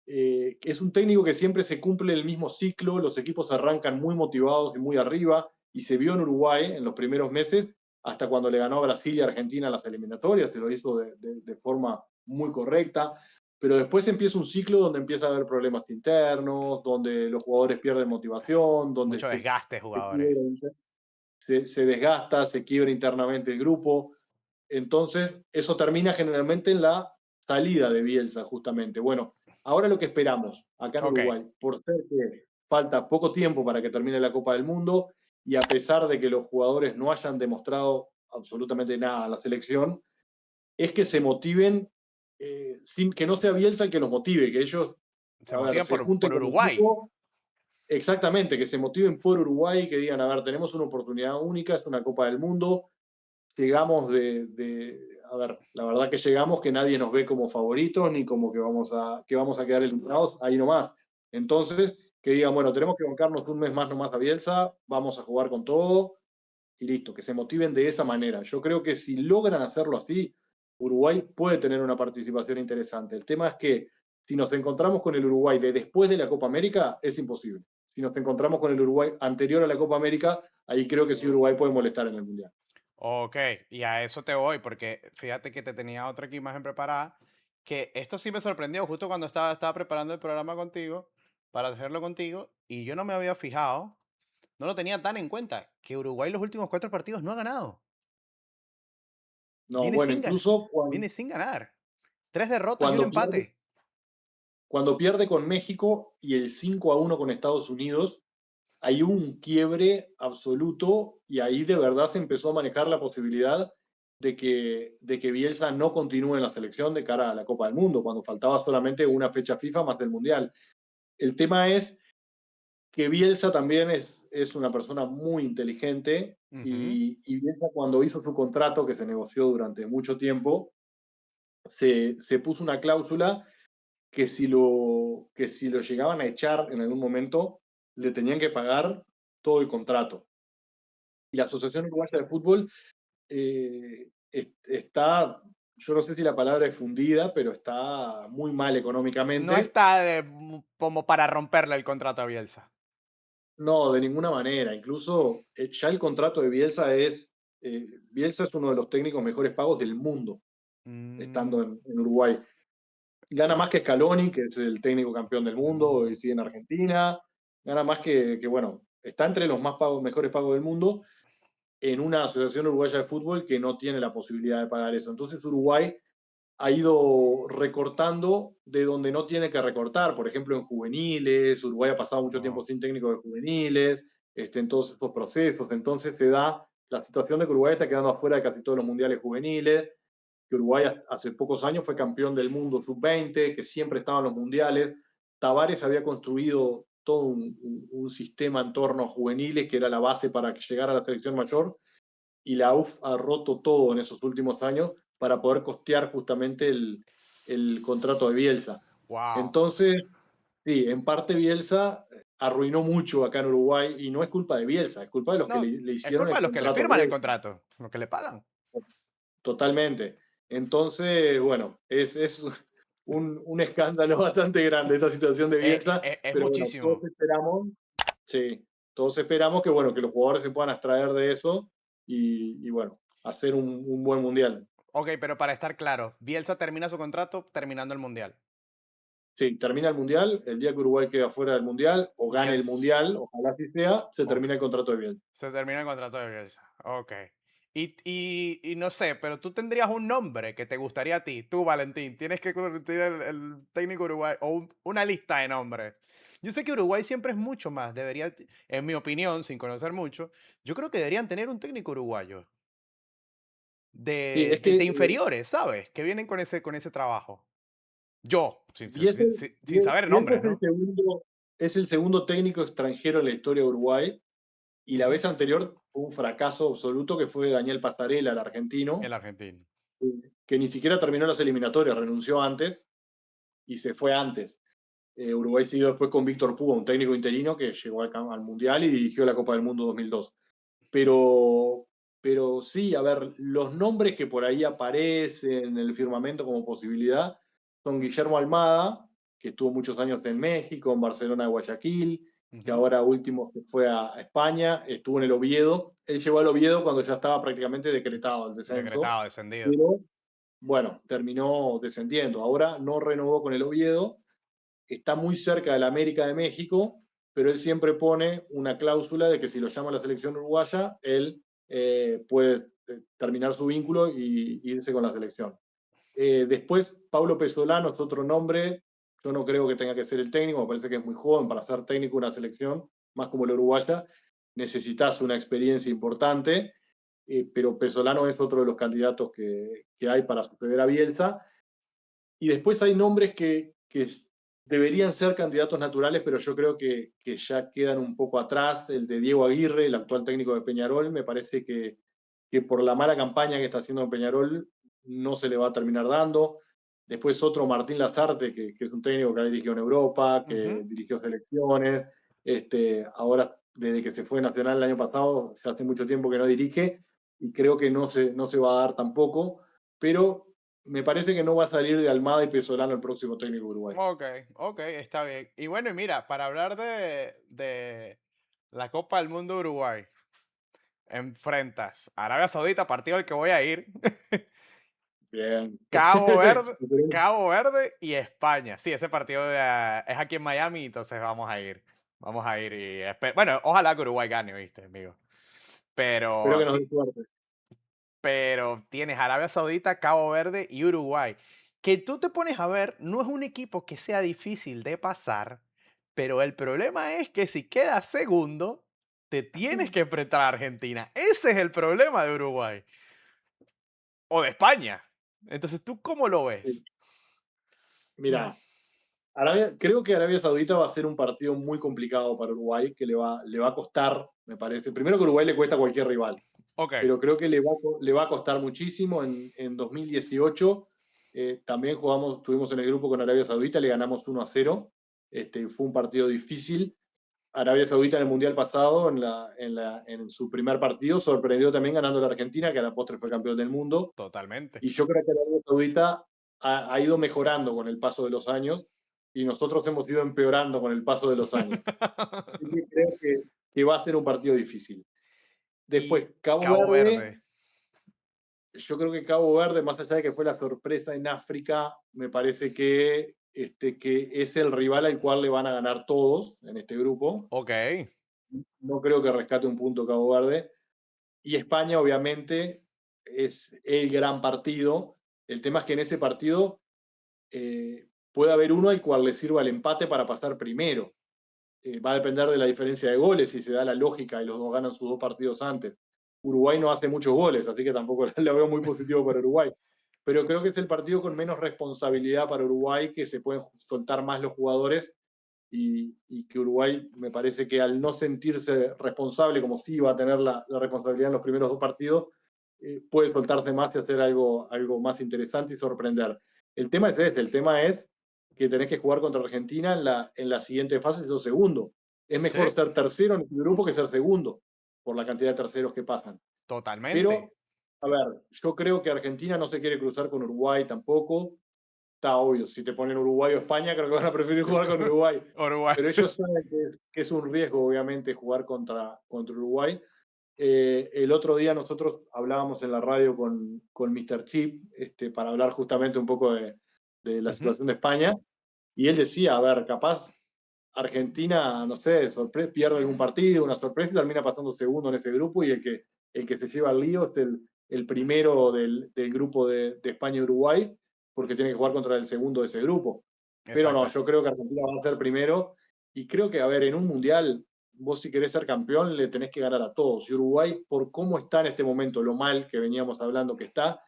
es un técnico que siempre se cumple el mismo ciclo, los equipos arrancan muy motivados y muy arriba, y se vio en Uruguay en los primeros meses, hasta cuando le ganó a Brasil y a Argentina las eliminatorias, se lo hizo de forma muy correcta, pero después empieza un ciclo donde empieza a haber problemas internos, donde los jugadores pierden motivación, donde Mucho desgaste, se jugadores. quiebran, se desgasta, se quiebra internamente el grupo. Entonces, eso termina generalmente en la salida de Bielsa, justamente. Bueno, ahora lo que esperamos acá en Ok, Uruguay, por ser que falta poco tiempo para que termine la Copa del Mundo y a pesar de que los jugadores no hayan demostrado absolutamente nada a la selección, es que se motiven, sin que no sea Bielsa el que los motive, que ellos, se a ver, motivan se por junten como Uruguay. equipo. Exactamente, que se motiven por Uruguay, que digan, a ver, tenemos una oportunidad única, es una Copa del Mundo, llegamos a ver, la verdad que llegamos que nadie nos ve como favoritos ni como que vamos a quedar eliminados ahí nomás. Entonces, que digan, bueno, tenemos que bancarnos un mes más nomás a Bielsa, vamos a jugar con todo y listo, que se motiven de esa manera. Yo creo que si logran hacerlo así, Uruguay puede tener una participación interesante. El tema es que Si nos encontramos con el Uruguay de después de la Copa América, es imposible. Si nos encontramos con el Uruguay anterior a la Copa América, ahí creo que sí Uruguay puede molestar en el Mundial. Ok, y a eso te voy, porque fíjate que te tenía otra aquí imagen preparada, que esto sí me sorprendió justo cuando estaba preparando el programa contigo, para hacerlo contigo, y yo no me había fijado, no lo tenía tan en cuenta, que Uruguay los últimos 4 partidos no ha ganado. No, Viene bueno, sin ganar. incluso Viene sin ganar. 3 derrotas y un cuando pierde, empate. cuando pierde con México y el 5-1 con Estados Unidos, hay un quiebre absoluto y ahí de verdad se empezó a manejar la posibilidad de que Bielsa no continúe en la selección de cara a la Copa del Mundo, cuando faltaba solamente una fecha FIFA más del Mundial. El tema es que Bielsa también es una persona muy inteligente Ujú. y Bielsa cuando hizo su contrato, que se negoció durante mucho tiempo, se puso una cláusula que si lo llegaban a echar en algún momento, le tenían que pagar todo el contrato. Y la Asociación Uruguaya de Fútbol está, yo no sé si la palabra es fundida, pero está muy mal No económicamente. está como para romperle el contrato a Bielsa. No, de ninguna manera. Incluso ya el contrato de Bielsa es uno de los técnicos mejores pagos del mundo, estando Mm, en Uruguay. Gana más que Scaloni, que es el técnico campeón del del mundo y mundo. sigue en Argentina. Gana más bueno, está entre los mejores pagos del mundo en una asociación uruguaya de fútbol que no tiene la posibilidad de pagar eso. Entonces Uruguay ha ido recortando de donde no tiene que recortar, por ejemplo en juveniles, Uruguay ha pasado mucho tiempo No. sin técnico de juveniles, en todos estos procesos, entonces se da la situación de que Uruguay está quedando afuera de casi todos los mundiales juveniles, que Uruguay hace pocos años fue campeón del mundo sub-20, que siempre estaba en los mundiales. Tavares había construido todo un sistema en torno a juveniles que era la base para que llegara a la selección mayor, y la UF ha roto todo en esos últimos años para poder costear justamente el contrato de Bielsa. Wow. Entonces, sí, en parte Bielsa arruinó mucho acá en Uruguay y no es culpa de Bielsa, es culpa de los que No, le es hicieron culpa el de los que le contrato a firman el Bielsa. contrato, los que le pagan. Totalmente. Entonces, bueno, es un escándalo bastante grande esta situación de Bielsa, Es pero bueno, todos muchísimo. esperamos, sí, todos esperamos que, bueno, que los jugadores se puedan abstraer de eso y bueno, hacer un buen mundial. Ok, pero para estar claro, Bielsa termina su contrato terminando el Mundial. Sí, termina el mundial, el día que Uruguay queda fuera del mundial o gane el Bielsa. mundial, ojalá así sea, se Ok. termina el contrato de Bielsa. Se termina el contrato de Bielsa. Ok. Y no sé, pero tú tendrías un nombre que te gustaría a ti, tú, Valentín. Tienes que convertir el técnico uruguay o una lista de nombres. Yo sé que Uruguay siempre es mucho más. Debería, en mi opinión, sin conocer mucho, yo creo que deberían tener un técnico uruguayo Sí, de, es de, que de inferiores, ¿sabes? Que vienen con ese trabajo. Yo, Bielsa, sin saber Bielsa nombres, ¿no? es el segundo técnico extranjero en la historia de Uruguay. Y la Ujú. vez anterior fue un fracaso absoluto que fue Daniel Pastarela, el argentino, El argentino. que ni siquiera terminó las eliminatorias, renunció antes y se fue antes. Uruguay siguió después con Víctor Púa, un técnico interino que llegó al Mundial y dirigió la Copa del Mundo 2002. Pero, pero sí, a ver, los nombres que por ahí aparecen en el firmamento como posibilidad son Guillermo Almada, que estuvo muchos años en México, en Barcelona de Guayaquil, que Ujú. ahora último se fue a España, estuvo en el Oviedo. Él llegó al Oviedo cuando ya estaba prácticamente decretado el descenso, Decretado, descendido. pero bueno, terminó descendiendo. Ahora no renovó con el Oviedo, está muy cerca de la América de México, pero él siempre pone una cláusula de que si lo llama a la selección uruguaya, él puede terminar su vínculo y irse con la selección. Después, Paulo Pesolano es otro nombre. Yo no creo que tenga que ser el técnico, me parece que es muy joven para ser técnico de una selección, más como la uruguaya. Necesitas una experiencia importante, pero Pesolano es otro de los candidatos que hay para suceder a Bielsa. Y después hay nombres que deberían ser candidatos naturales, pero yo creo que ya quedan un poco atrás. El de Diego Aguirre, el actual técnico de Peñarol, me parece que por la mala campaña que está haciendo Peñarol no se le va a terminar dando. Después otro, Martín Lazarte, que es un técnico que ha dirigido en Europa, que Ujú. dirigió selecciones. Ahora, desde que se fue Nacional el año pasado, ya hace mucho tiempo que no dirige y creo que no se va a dar tampoco. Pero me parece que no va a salir de Almada y Pesolano el próximo técnico de Uruguay. Ok, ok, está bien. Y bueno, y mira, para hablar de la Copa del Mundo de Uruguay, enfrentas a Arabia Saudita, partido al que voy a ir, Bien. Cabo Verde, Cabo Verde y España. Sí, ese partido es aquí en Miami, entonces vamos a ir. Vamos a ir y bueno, ojalá que Uruguay gane, ¿viste, amigo? Espero Pero, que nos dé suerte. pero tienes Arabia Saudita, Cabo Verde y Uruguay. Que tú te pones a ver, no es un equipo que sea difícil de pasar, pero el problema es que si quedas segundo, te tienes que enfrentar a Argentina. Ese es el problema de Uruguay. O de España. Entonces, ¿tú cómo lo ves? Mira, creo que Arabia Saudita va a ser un partido muy complicado para Uruguay, que le va a costar, me parece. Primero que Uruguay le cuesta a cualquier rival, Ok, pero creo que le va a costar muchísimo. En 2018 también estuvimos en el grupo con Arabia Saudita, le ganamos 1-0. Fue un partido difícil. Arabia Saudita en el Mundial pasado, en su primer partido, sorprendió también ganando a la Argentina, que a la postre fue campeón del mundo. totalmente. Y yo creo que Arabia Saudita ha ido mejorando con el paso de los años y nosotros hemos ido empeorando con el paso de los años. Así que creo que va a ser un partido difícil. Y Después, Cabo Cabo Verde, Verde. yo creo que Cabo Verde, más allá de que fue la sorpresa en África, me parece que es el rival al cual le van a ganar todos en este grupo. Ok, No creo que rescate un punto Cabo Verde. Y España, obviamente, es el gran partido. El tema es que en ese partido puede haber uno al cual le sirva el empate para pasar primero. Va a depender de la diferencia de goles, si se da la lógica y los dos ganan sus dos partidos antes. Uruguay no hace muchos goles, así que tampoco lo veo muy positivo para Uruguay. Pero creo que es el partido con menos responsabilidad para Uruguay, que se pueden soltar más los jugadores y que Uruguay me parece que al no sentirse responsable, como sí va a tener la responsabilidad en los primeros dos partidos, puede soltarse más y hacer algo más interesante y sorprender. El tema es este, el tema es que tenés que jugar contra Argentina en la siguiente fase, siendo segundo. Es sí, mejor ser tercero en el grupo que ser segundo, por la cantidad de terceros que pasan. totalmente. Pero, a ver, yo creo que Argentina no se quiere cruzar con Uruguay tampoco. Está obvio, si te ponen Uruguay o España, creo que van a preferir jugar con Uruguay. Uruguay. Pero ellos saben que es un riesgo, obviamente, jugar contra Uruguay. El otro día nosotros hablábamos en la radio con Mr. Chip para hablar justamente un poco de la Ujú, situación de España. Y él decía, a ver, capaz Argentina, no sé, pierde algún partido, una sorpresa y termina pasando segundo en ese grupo y el que se lleva el lío es el primero del grupo de España y Uruguay, porque tiene que jugar contra el segundo de ese grupo. Pero no, exacto. yo creo que Argentina va a ser primero y creo que, a ver, en un mundial, vos si querés ser campeón le tenés que ganar a todos. Y Uruguay, por cómo está en este momento, lo mal que veníamos hablando que está,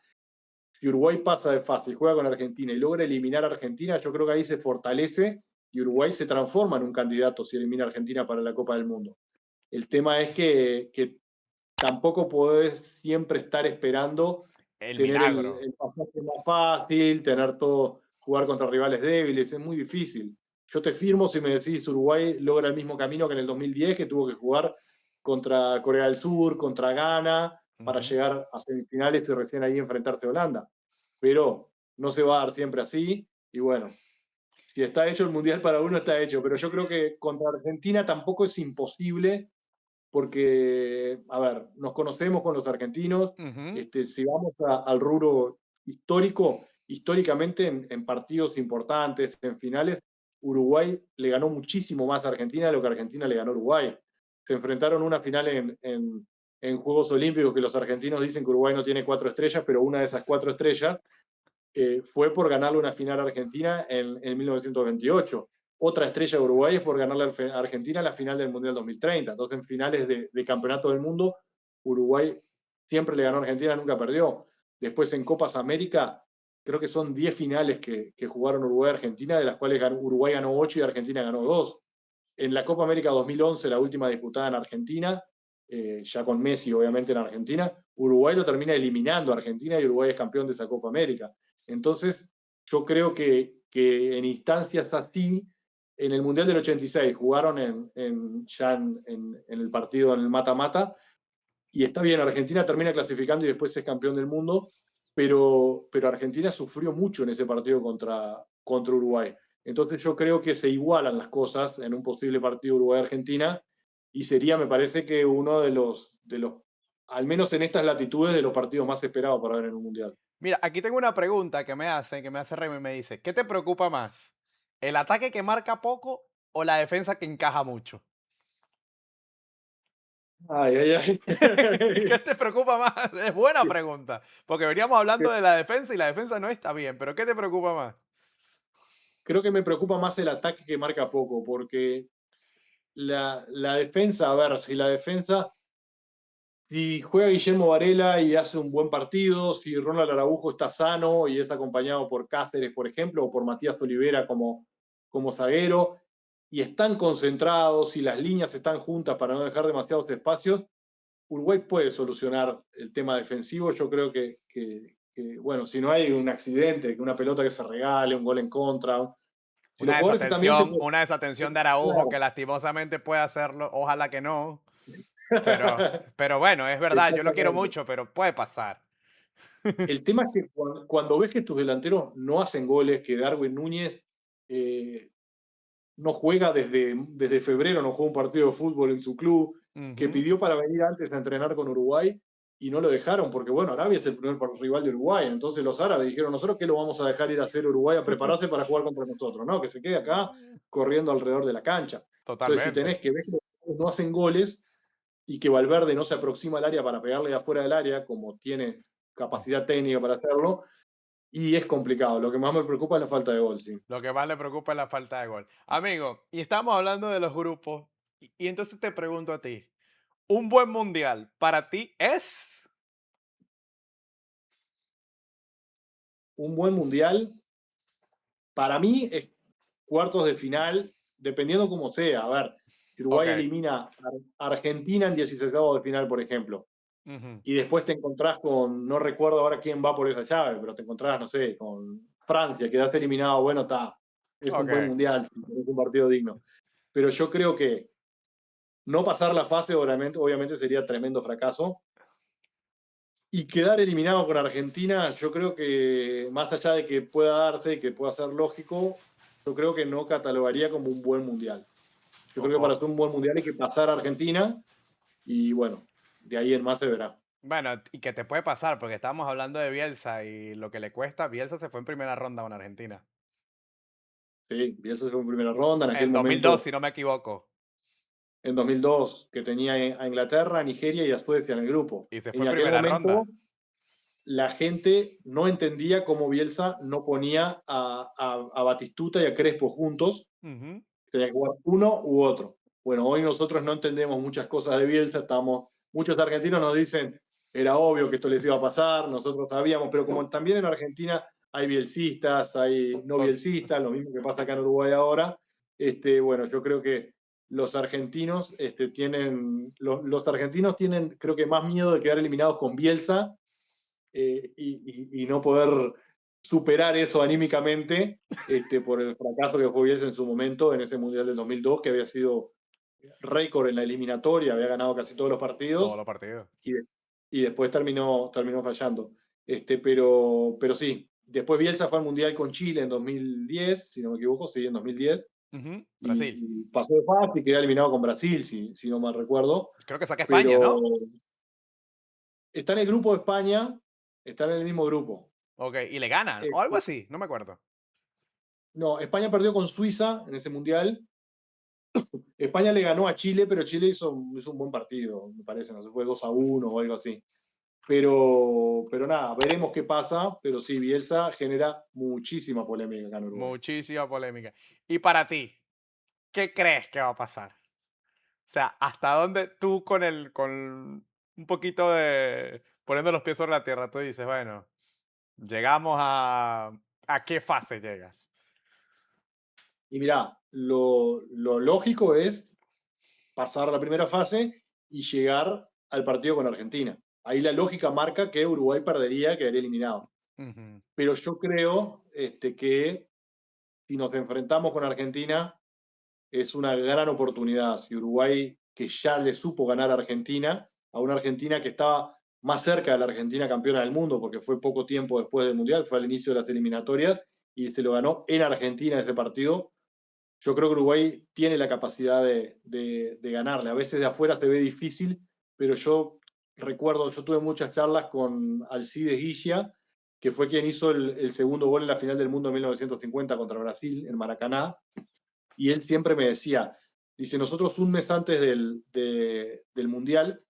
si Uruguay pasa de fase y juega con Argentina y logra eliminar a Argentina, yo creo que ahí se fortalece y Uruguay se transforma en un candidato si elimina a Argentina para la Copa del Mundo. El tema es que tampoco podés siempre estar esperando El tener milagro. el pasaje más fácil, tener todo, jugar contra rivales débiles, es muy difícil. Yo te firmo si me decís Uruguay logra el mismo camino que en el 2010, que tuvo que jugar contra Corea del Sur, contra Ghana, para Ujú. llegar a semifinales y recién ahí enfrentarse a Holanda. Pero no se va a dar siempre así, y bueno, si está hecho el Mundial para uno, está hecho. Pero yo creo que contra Argentina tampoco es imposible porque, a ver, nos conocemos con los argentinos, Ujú. si vamos al rubro histórico, históricamente en partidos importantes, en finales, Uruguay le ganó muchísimo más a Argentina de lo que Argentina le ganó a Uruguay. Se enfrentaron una final en Juegos Olímpicos que los argentinos dicen que Uruguay no tiene 4 estrellas, pero una de esas 4 estrellas fue por ganarle una final a Argentina en 1928. Otra estrella de Uruguay es por ganarle a Argentina la final del Mundial 2030. Entonces, en finales de campeonato del mundo, Uruguay siempre le ganó a Argentina, nunca perdió. Después, en Copas América, creo que son 10 finales que jugaron Uruguay y Argentina, de las cuales Uruguay ganó 8 y Argentina ganó 2. En la Copa América 2011, la última disputada en Argentina, ya con Messi obviamente en Argentina, Uruguay lo termina eliminando a Argentina y Uruguay es campeón de esa Copa América. Entonces, yo creo que en instancias así, en el Mundial del 86 jugaron ya en el partido, en el mata-mata, y está bien, Argentina termina clasificando y después es campeón del mundo, pero Argentina sufrió mucho en ese partido contra Uruguay. Entonces yo creo que se igualan las cosas en un posible partido Uruguay-Argentina y sería, me parece que uno de los, al menos en estas latitudes, de los partidos más esperados para ver en un mundial. Mira, aquí tengo una pregunta que me hace Remy y me dice, ¿qué te preocupa más? ¿El ataque que marca poco o la defensa que encaja mucho? Ay, ay, ay. ¿Qué te preocupa más? Es buena pregunta, porque veníamos hablando de la defensa y la defensa no está bien, pero ¿qué te preocupa más? Creo que me preocupa más el ataque que marca poco, porque la defensa, a ver, si juega Guillermo Varela y hace un buen partido, si Ronald Araujo está sano y es acompañado por Cáceres, por ejemplo, o por Matías Olivera como zaguero, y están concentrados y las líneas están juntas para no dejar demasiados espacios, Uruguay puede solucionar el tema defensivo. Yo creo bueno, si no hay un accidente, que una pelota que se regale, un gol en contra, si los jugadores están bien, Una desatención de Araujo que claro. lastimosamente puede hacerlo, ojalá que no, pero bueno, es verdad, yo lo quiero Exactamente. mucho, pero puede pasar. El tema es que cuando ves que tus delanteros no hacen goles, que Darwin Núñez eh, no juega desde febrero, no juega un partido de fútbol en su club, que Ujú. pidió para venir antes a entrenar con Uruguay y no lo dejaron, porque bueno, Arabia es el primer rival de Uruguay, entonces los árabes dijeron, nosotros qué lo vamos a dejar ir a hacer a Uruguay a prepararse para jugar contra nosotros, no, que se quede acá corriendo alrededor de la cancha. Entonces, si tenés Totalmente. que ver que los jugadores no hacen goles y que Valverde no se aproxima al área para pegarle de afuera del área, como tiene capacidad técnica para hacerlo, y es complicado. Lo que más me preocupa es la falta de gol, sí. Lo que más le preocupa es la falta de gol. Amigo, y estamos hablando de los grupos, y entonces te pregunto a ti, ¿un buen mundial para ti es? Un buen mundial, para mí, es cuartos de final, dependiendo cómo sea. A ver, si Ok. Uruguay elimina a Argentina en 16 de final, por ejemplo, Ujú. y después te encontrás con, no recuerdo ahora quién va por esa llave, pero te encontrás, no sé, con Francia, quedaste eliminado, bueno, está, es un buen Ok. mundial, es un partido digno. Pero yo creo que no pasar la fase, obviamente sería tremendo fracaso. Y quedar eliminado con Argentina, yo creo que más allá de que pueda darse y que pueda ser lógico, yo creo que no catalogaría como un buen mundial. Yo O- creo que para o- ser un buen mundial hay que pasar a Argentina y bueno, de ahí en más se verá. bueno, y que te puede pasar, porque estábamos hablando de Bielsa y lo que le cuesta, Bielsa se fue en primera ronda con Argentina. Sí, Bielsa se fue en primera ronda, en aquel En 2002, momento, si no me equivoco. en 2002, que tenía a Inglaterra, a Nigeria y a Suecia en el grupo. Y se fue En en aquel primera momento, ronda. la gente no entendía cómo Bielsa no ponía a Batistuta y a Crespo juntos. Ujú. Tenía que jugar uno u otro. Bueno, hoy nosotros no entendemos muchas cosas de Bielsa, muchos argentinos nos dicen, era obvio que esto les iba a pasar, nosotros sabíamos, pero como también en Argentina hay bielcistas, hay no To- bielcistas, lo mismo que pasa acá en Uruguay ahora, bueno, yo creo que los argentinos los argentinos tienen, creo que más miedo de quedar eliminados con Bielsa y no poder superar eso anímicamente por el fracaso que fue Bielsa en su momento en ese Mundial del 2002, que había sido récord en la eliminatoria, había ganado casi todos los Todos partidos los partidos. y, y después terminó fallando. Pero sí, después Bielsa fue al Mundial con Chile en 2010, si no me equivoco, sí, en 2010, Ujú. y, Brasil. y pasó de fase y quedó eliminado con Brasil, si no mal recuerdo. Creo que saca España, Pero ¿no? está en el grupo de España, está en el mismo grupo. Ok, y le ganan, o algo así, no me acuerdo. No, España perdió con Suiza en ese mundial. España le ganó a Chile, pero Chile hizo un buen partido, me parece, no sé, fue 2-1 o algo así. Pero nada, veremos qué pasa, pero sí, Bielsa genera muchísima polémica acá en Uruguay. Muchísima polémica. Y para ti, ¿qué crees que va a pasar? O sea, ¿hasta dónde tú con un poquito de poniendo los pies sobre la tierra, tú dices, bueno, llegamos a qué fase llegas? Y mirá, lo lógico es pasar la primera fase y llegar al partido con Argentina. Ahí la lógica marca que Uruguay perdería, quedaría eliminado. Ujú. Pero yo creo que si nos enfrentamos con Argentina, es una gran oportunidad. Si Uruguay, que ya le supo ganar a Argentina, a una Argentina que estaba más cerca de la Argentina campeona del mundo, porque fue poco tiempo después del Mundial, fue al inicio de las eliminatorias, y se lo ganó en Argentina ese partido. Yo creo que Uruguay tiene la capacidad de ganarle. A veces de afuera se ve difícil, pero yo recuerdo, yo tuve muchas charlas con Alcides Guilla, que fue quien hizo el segundo gol en la final del mundo en 1950 contra Brasil, en Maracaná, y él siempre me decía, dice, nosotros un mes antes del Mundial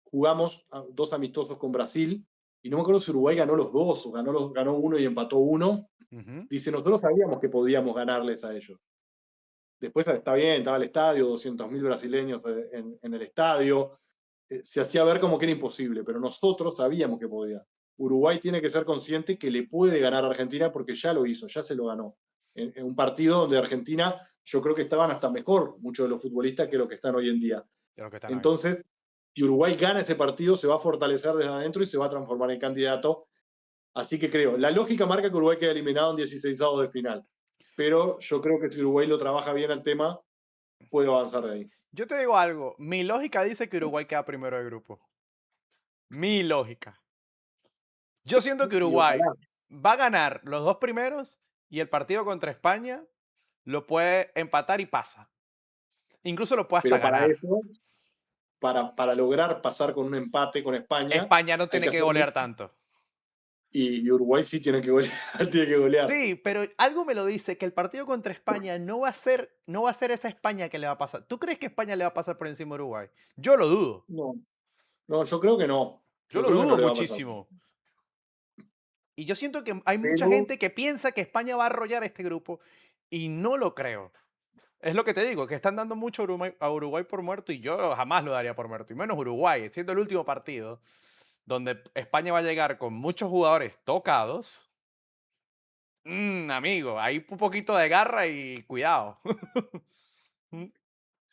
jugamos 2 amistosos con Brasil, y no me acuerdo si Uruguay ganó los dos, o ganó uno y empató uno. Ujú. Dice, nosotros sabíamos que podíamos ganarles a ellos. Después está bien, estaba el estadio, 200.000 brasileños en el estadio. Se hacía ver como que era imposible, pero nosotros sabíamos que podía. Uruguay tiene que ser consciente que le puede ganar a Argentina porque ya lo hizo, ya se lo ganó. En un partido donde Argentina, yo creo que estaban hasta mejor muchos de los futbolistas que lo que están hoy en día. De lo que están hoy. Entonces, si Uruguay gana ese partido, se va a fortalecer desde adentro y se va a transformar en candidato. Así que creo, la lógica marca que Uruguay queda eliminado en 16avos de final. Pero yo creo que si Uruguay lo trabaja bien el tema, puede avanzar de ahí. Yo te digo algo, mi lógica dice que Uruguay queda primero de grupo. Mi lógica. Yo siento que Y Uruguay ojalá. va a ganar los dos primeros y el partido contra España lo puede empatar y pasa. Incluso lo puede hasta Pero para ganar. eso, para lograr pasar con un empate con España, España no hay que tiene que hacer golear mucho. tanto. Y Uruguay sí tiene que golear, tiene que golear. Sí, pero algo me lo dice que el partido contra España no va a ser esa España que le va a pasar. ¿Tú crees que España le va a pasar por encima a Uruguay? Yo lo dudo. No, no, yo creo que no. Yo Yo lo creo que no dudo le va a pasar. muchísimo. Y yo siento que hay mucha Pero, gente que piensa que España va a arrollar este grupo y no lo creo. Es lo que te digo, que están dando mucho a Uruguay por muerto y yo jamás lo daría por muerto. Y menos Uruguay, siendo el último partido donde España va a llegar con muchos jugadores tocados. Amigo, hay un poquito de garra y cuidado. Mm, sí,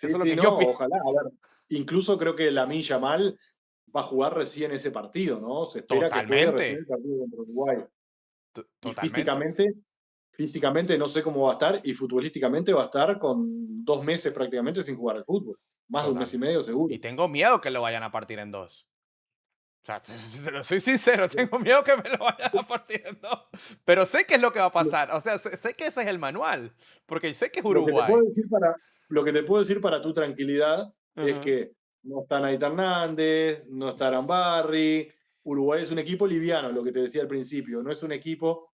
Eso es lo sí, que yo no, pienso. ojalá. A ver, incluso creo que Lamine Yamal va a jugar recién ese partido, ¿no? Se espera que juegue recién el Totalmente. partido contra Uruguay. Y Totalmente. físicamente no sé cómo va a estar, y futbolísticamente va a estar con 2 meses prácticamente sin jugar al fútbol. Más de un mes y Total. medio seguro. Y tengo miedo que lo vayan a partir en dos. O sea, te lo soy sincero, tengo miedo que me lo vayan a partir en dos. Pero sé qué es lo que va a Lo, pasar. O sea, sé que ese es el manual. Porque sé que es lo que te Uruguay. puedo decir para, lo que te puedo decir para tu tranquilidad es Ajá. que no está Naita Hernández, no está Arambarri. Uruguay es un equipo liviano, lo que te decía al principio. No es un equipo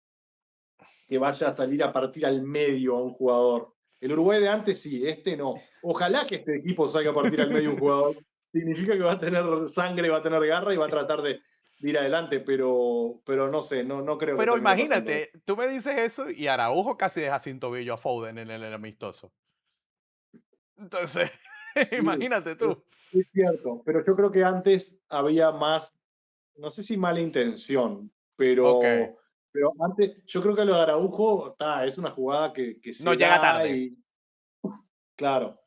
que vaya a salir a partir al medio a un jugador. El Uruguay de antes sí, este no. Ojalá que este equipo salga a partir al medio un jugador. Significa que va a tener sangre, va a tener garra y va a tratar de ir adelante, pero no sé, no creo que Pero termine pasando eso. imagínate, tú me dices eso y Araujo casi deja sin tobillo a Foden en el amistoso. Entonces, Sí, imagínate es, tú. es cierto, pero yo creo que antes había más, no sé si mala intención, Ok. pero antes, yo creo que lo de Araujo es una jugada que No se llega da tarde. y, claro,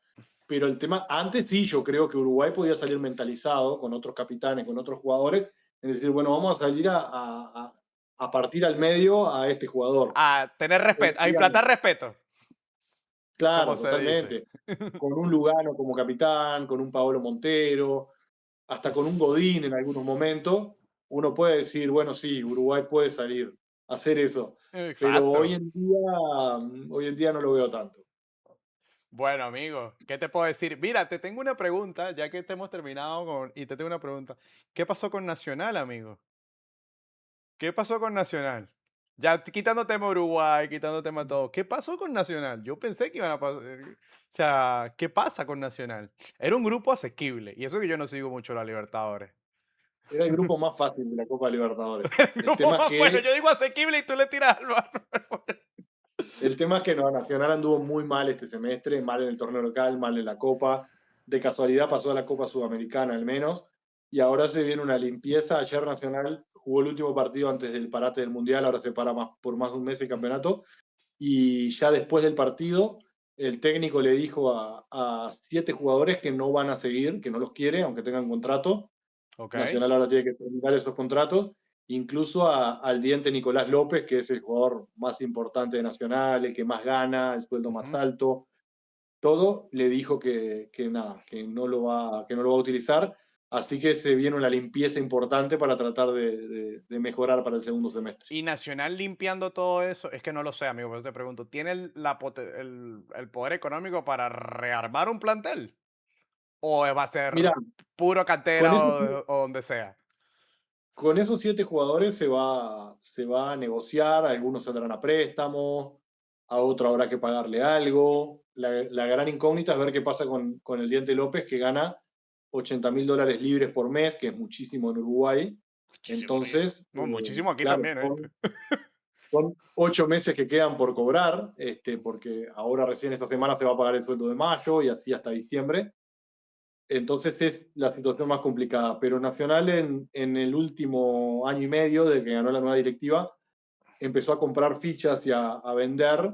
pero el tema, antes sí, yo creo que Uruguay podía salir mentalizado con otros capitanes, con otros jugadores, es decir, bueno, vamos a salir a partir al medio a este jugador. A tener respeto, a Digamos, implantar respeto, como claro, se dice. totalmente. Con un Lugano como capitán, con un Paolo Montero, hasta con un Godín en algunos momentos, uno puede decir, bueno, sí, Uruguay puede salir a hacer eso, pero Exacto. hoy en día no lo veo tanto. Bueno, amigo, ¿qué te puedo decir? Mira, te tengo una pregunta, ya que te hemos terminado con... Y te tengo una pregunta. ¿Qué pasó con Nacional, amigo? ¿Qué pasó con Nacional? Ya quitando tema Uruguay, quitando tema todo. ¿Qué pasó con Nacional? Yo pensé que iban a pasar... O sea, ¿qué pasa con Nacional? Era un grupo asequible. Y eso que yo no sigo mucho la Libertadores. Era el grupo más fácil de la Copa Libertadores. El El grupo tema es más bueno, que, yo digo asequible y tú le tiras al barro. el tema es que no, Nacional anduvo muy mal este semestre, mal en el torneo local, mal en la Copa. De casualidad pasó a la Copa Sudamericana al menos. Y ahora se viene una limpieza. Ayer Nacional jugó el último partido antes del parate del Mundial, ahora se para por más de un mes el campeonato. Y ya después del partido, el técnico le dijo a 7 jugadores que no van a seguir, que no los quiere, aunque tengan contrato. Ok. Nacional ahora tiene que terminar esos contratos, incluso al diente Nicolás López, que es el jugador más importante de Nacional, el que más gana, el sueldo más Ujú. alto, todo le dijo que nada, que no lo va a utilizar. Así que se viene una limpieza importante para tratar de mejorar para el segundo semestre. Y Nacional limpiando todo eso, es que no lo sé, amigo, pero te pregunto, ¿tiene el poder económico para rearmar un plantel? ¿O va a ser Mira, puro con cantera esos, o donde sea? con esos 7 jugadores se va a negociar, algunos saldrán a préstamo, a otro habrá que pagarle algo. La gran incógnita es ver qué pasa con el Diente López, que gana $80.000 libres por mes, que es muchísimo en Uruguay. Muchísimo, amigo. Entonces, No, muchísimo aquí claro, también, ¿oíste? son 8 meses que quedan por cobrar, porque ahora recién esta semana se va a pagar el sueldo de mayo y así hasta diciembre. Entonces es la situación más complicada. Pero Nacional en el último año y medio, de que ganó la nueva directiva, empezó a comprar fichas y a vender.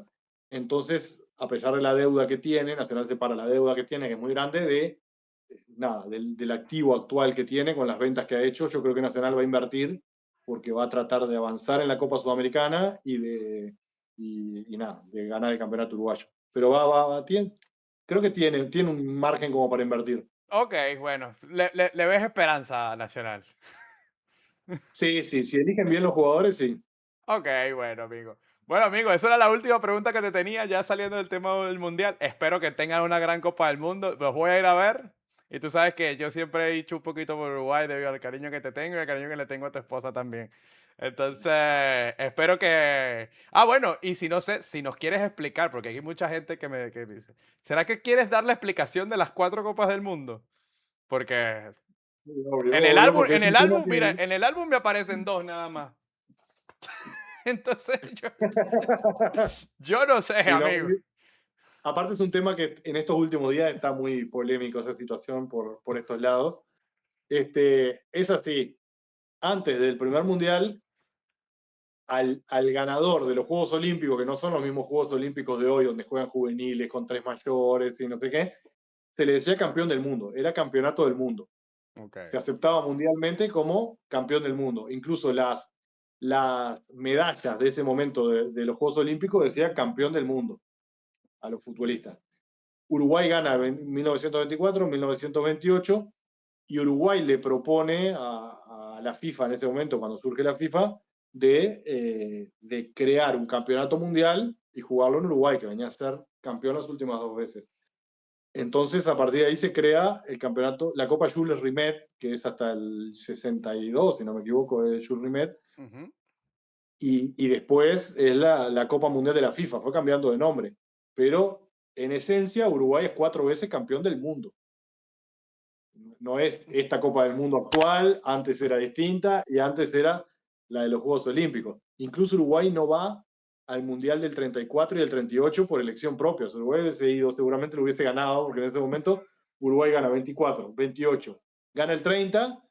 Entonces, a pesar de la deuda que tiene, Nacional separa la deuda que tiene, que es muy grande, del activo actual que tiene con las ventas que ha hecho. Yo creo que Nacional va a invertir porque va a tratar de avanzar en la Copa Sudamericana de ganar el campeonato uruguayo. Pero creo que tiene un margen como para invertir. Ok, bueno, le ves esperanza a Nacional. Sí, sí, si eligen bien los jugadores, sí. Ok, bueno, amigo. Bueno, amigo, esa era la última pregunta que te tenía, ya saliendo del tema del Mundial. Espero que tengan una gran Copa del Mundo. Los voy a ir a ver. Y tú sabes que yo siempre he dicho un poquito por Uruguay debido al cariño que te tengo y al cariño que le tengo a tu esposa también. Entonces, espero que... Ah, bueno, y si no sé, si nos quieres explicar, porque hay mucha gente que me dice, ¿será que quieres dar la explicación de las 4 Copas del Mundo? Porque Obvio, obvio, porque en es el un tema álbum, que... mira, en el álbum me aparecen 2 nada más. Entonces, yo no sé, Sí, no, amigo. aparte es un tema que en estos últimos días está muy polémico esa situación por estos lados. Es así, antes del primer mundial, al ganador de los Juegos Olímpicos, que no son los mismos Juegos Olímpicos de hoy, donde juegan juveniles con 3 mayores y no sé qué, se le decía campeón del mundo, era campeonato del mundo. Ok. Se aceptaba mundialmente como campeón del mundo. Incluso las medallas de ese momento de los Juegos Olímpicos decía campeón del mundo a los futbolistas. Uruguay gana en 1924, 1928, y Uruguay le propone a la FIFA en ese momento, cuando surge la FIFA, de crear un campeonato mundial y jugarlo en Uruguay, que venía a ser campeón las últimas 2 veces. Entonces, a partir de ahí se crea el campeonato, la Copa Jules Rimet, que es hasta el 62, si no me equivoco, de Jules Rimet, Ujú. y después es la Copa Mundial de la FIFA, fue cambiando de nombre. Pero en esencia, Uruguay es 4 veces campeón del mundo. No es esta Copa del Mundo actual, antes era distinta y antes era la de los Juegos Olímpicos. Incluso Uruguay no va al Mundial del 34 y del 38 por elección propia. Si Uruguay hubiese ido, seguramente lo hubiese ganado, porque en ese momento Uruguay gana 24, 28, gana el 30,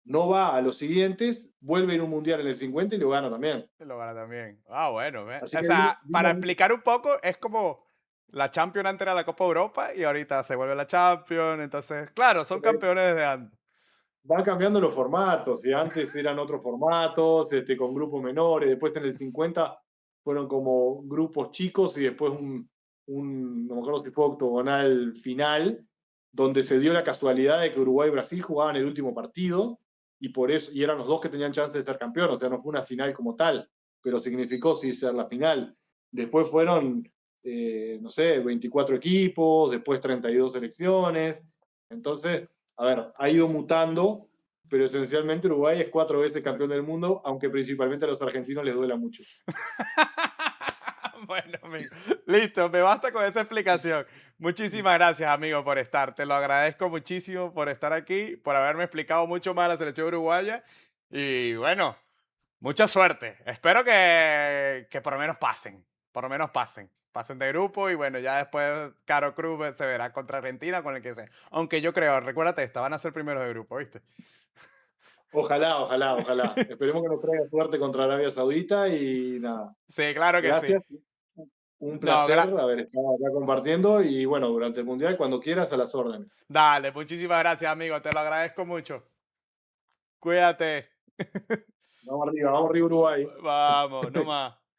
no va a los siguientes, vuelve a ir a un Mundial en el 50 y lo gana también. Lo gana también. Ah, bueno. Así O que sea, para vino explicar un poco, es como la Champions antes era la Copa Europa y ahorita se vuelve la Champions. Entonces, claro, son campeones desde antes. van cambiando los formatos, y antes eran otros formatos, con grupos menores, después en el 50 fueron como grupos chicos y después no me acuerdo si fue octogonal final, donde se dio la casualidad de que Uruguay y Brasil jugaban el último partido y por eso, y eran los dos que tenían chance de ser campeones, o sea, no fue una final como tal, pero significó sí ser la final. Después fueron, no sé, 24 equipos, después 32 selecciones, entonces a ver, ha ido mutando, pero esencialmente Uruguay es 4 veces campeón del mundo, aunque principalmente a los argentinos les duela mucho. Bueno, amigo. Listo, me basta con esa explicación. Muchísimas gracias, amigo, por estar. Te lo agradezco muchísimo por estar aquí, por haberme explicado mucho más la selección uruguaya. Y bueno, mucha suerte. Espero que por lo menos pasen. Por lo menos pasen. Pasen de grupo y bueno, ya después Caro Cruz se verá contra Argentina con el que sea. Aunque yo creo, recuérdate, estaban a ser primeros de grupo, ¿viste? Ojalá, ojalá, ojalá. Esperemos que nos traiga suerte contra Arabia Saudita y nada. Sí, claro que sí. Gracias. Un No, placer haber estado acá compartiendo y bueno, durante el Mundial, cuando quieras, a las órdenes. dale, muchísimas gracias, amigo. Te lo agradezco mucho. Cuídate. Vamos arriba Uruguay. Vamos, no más.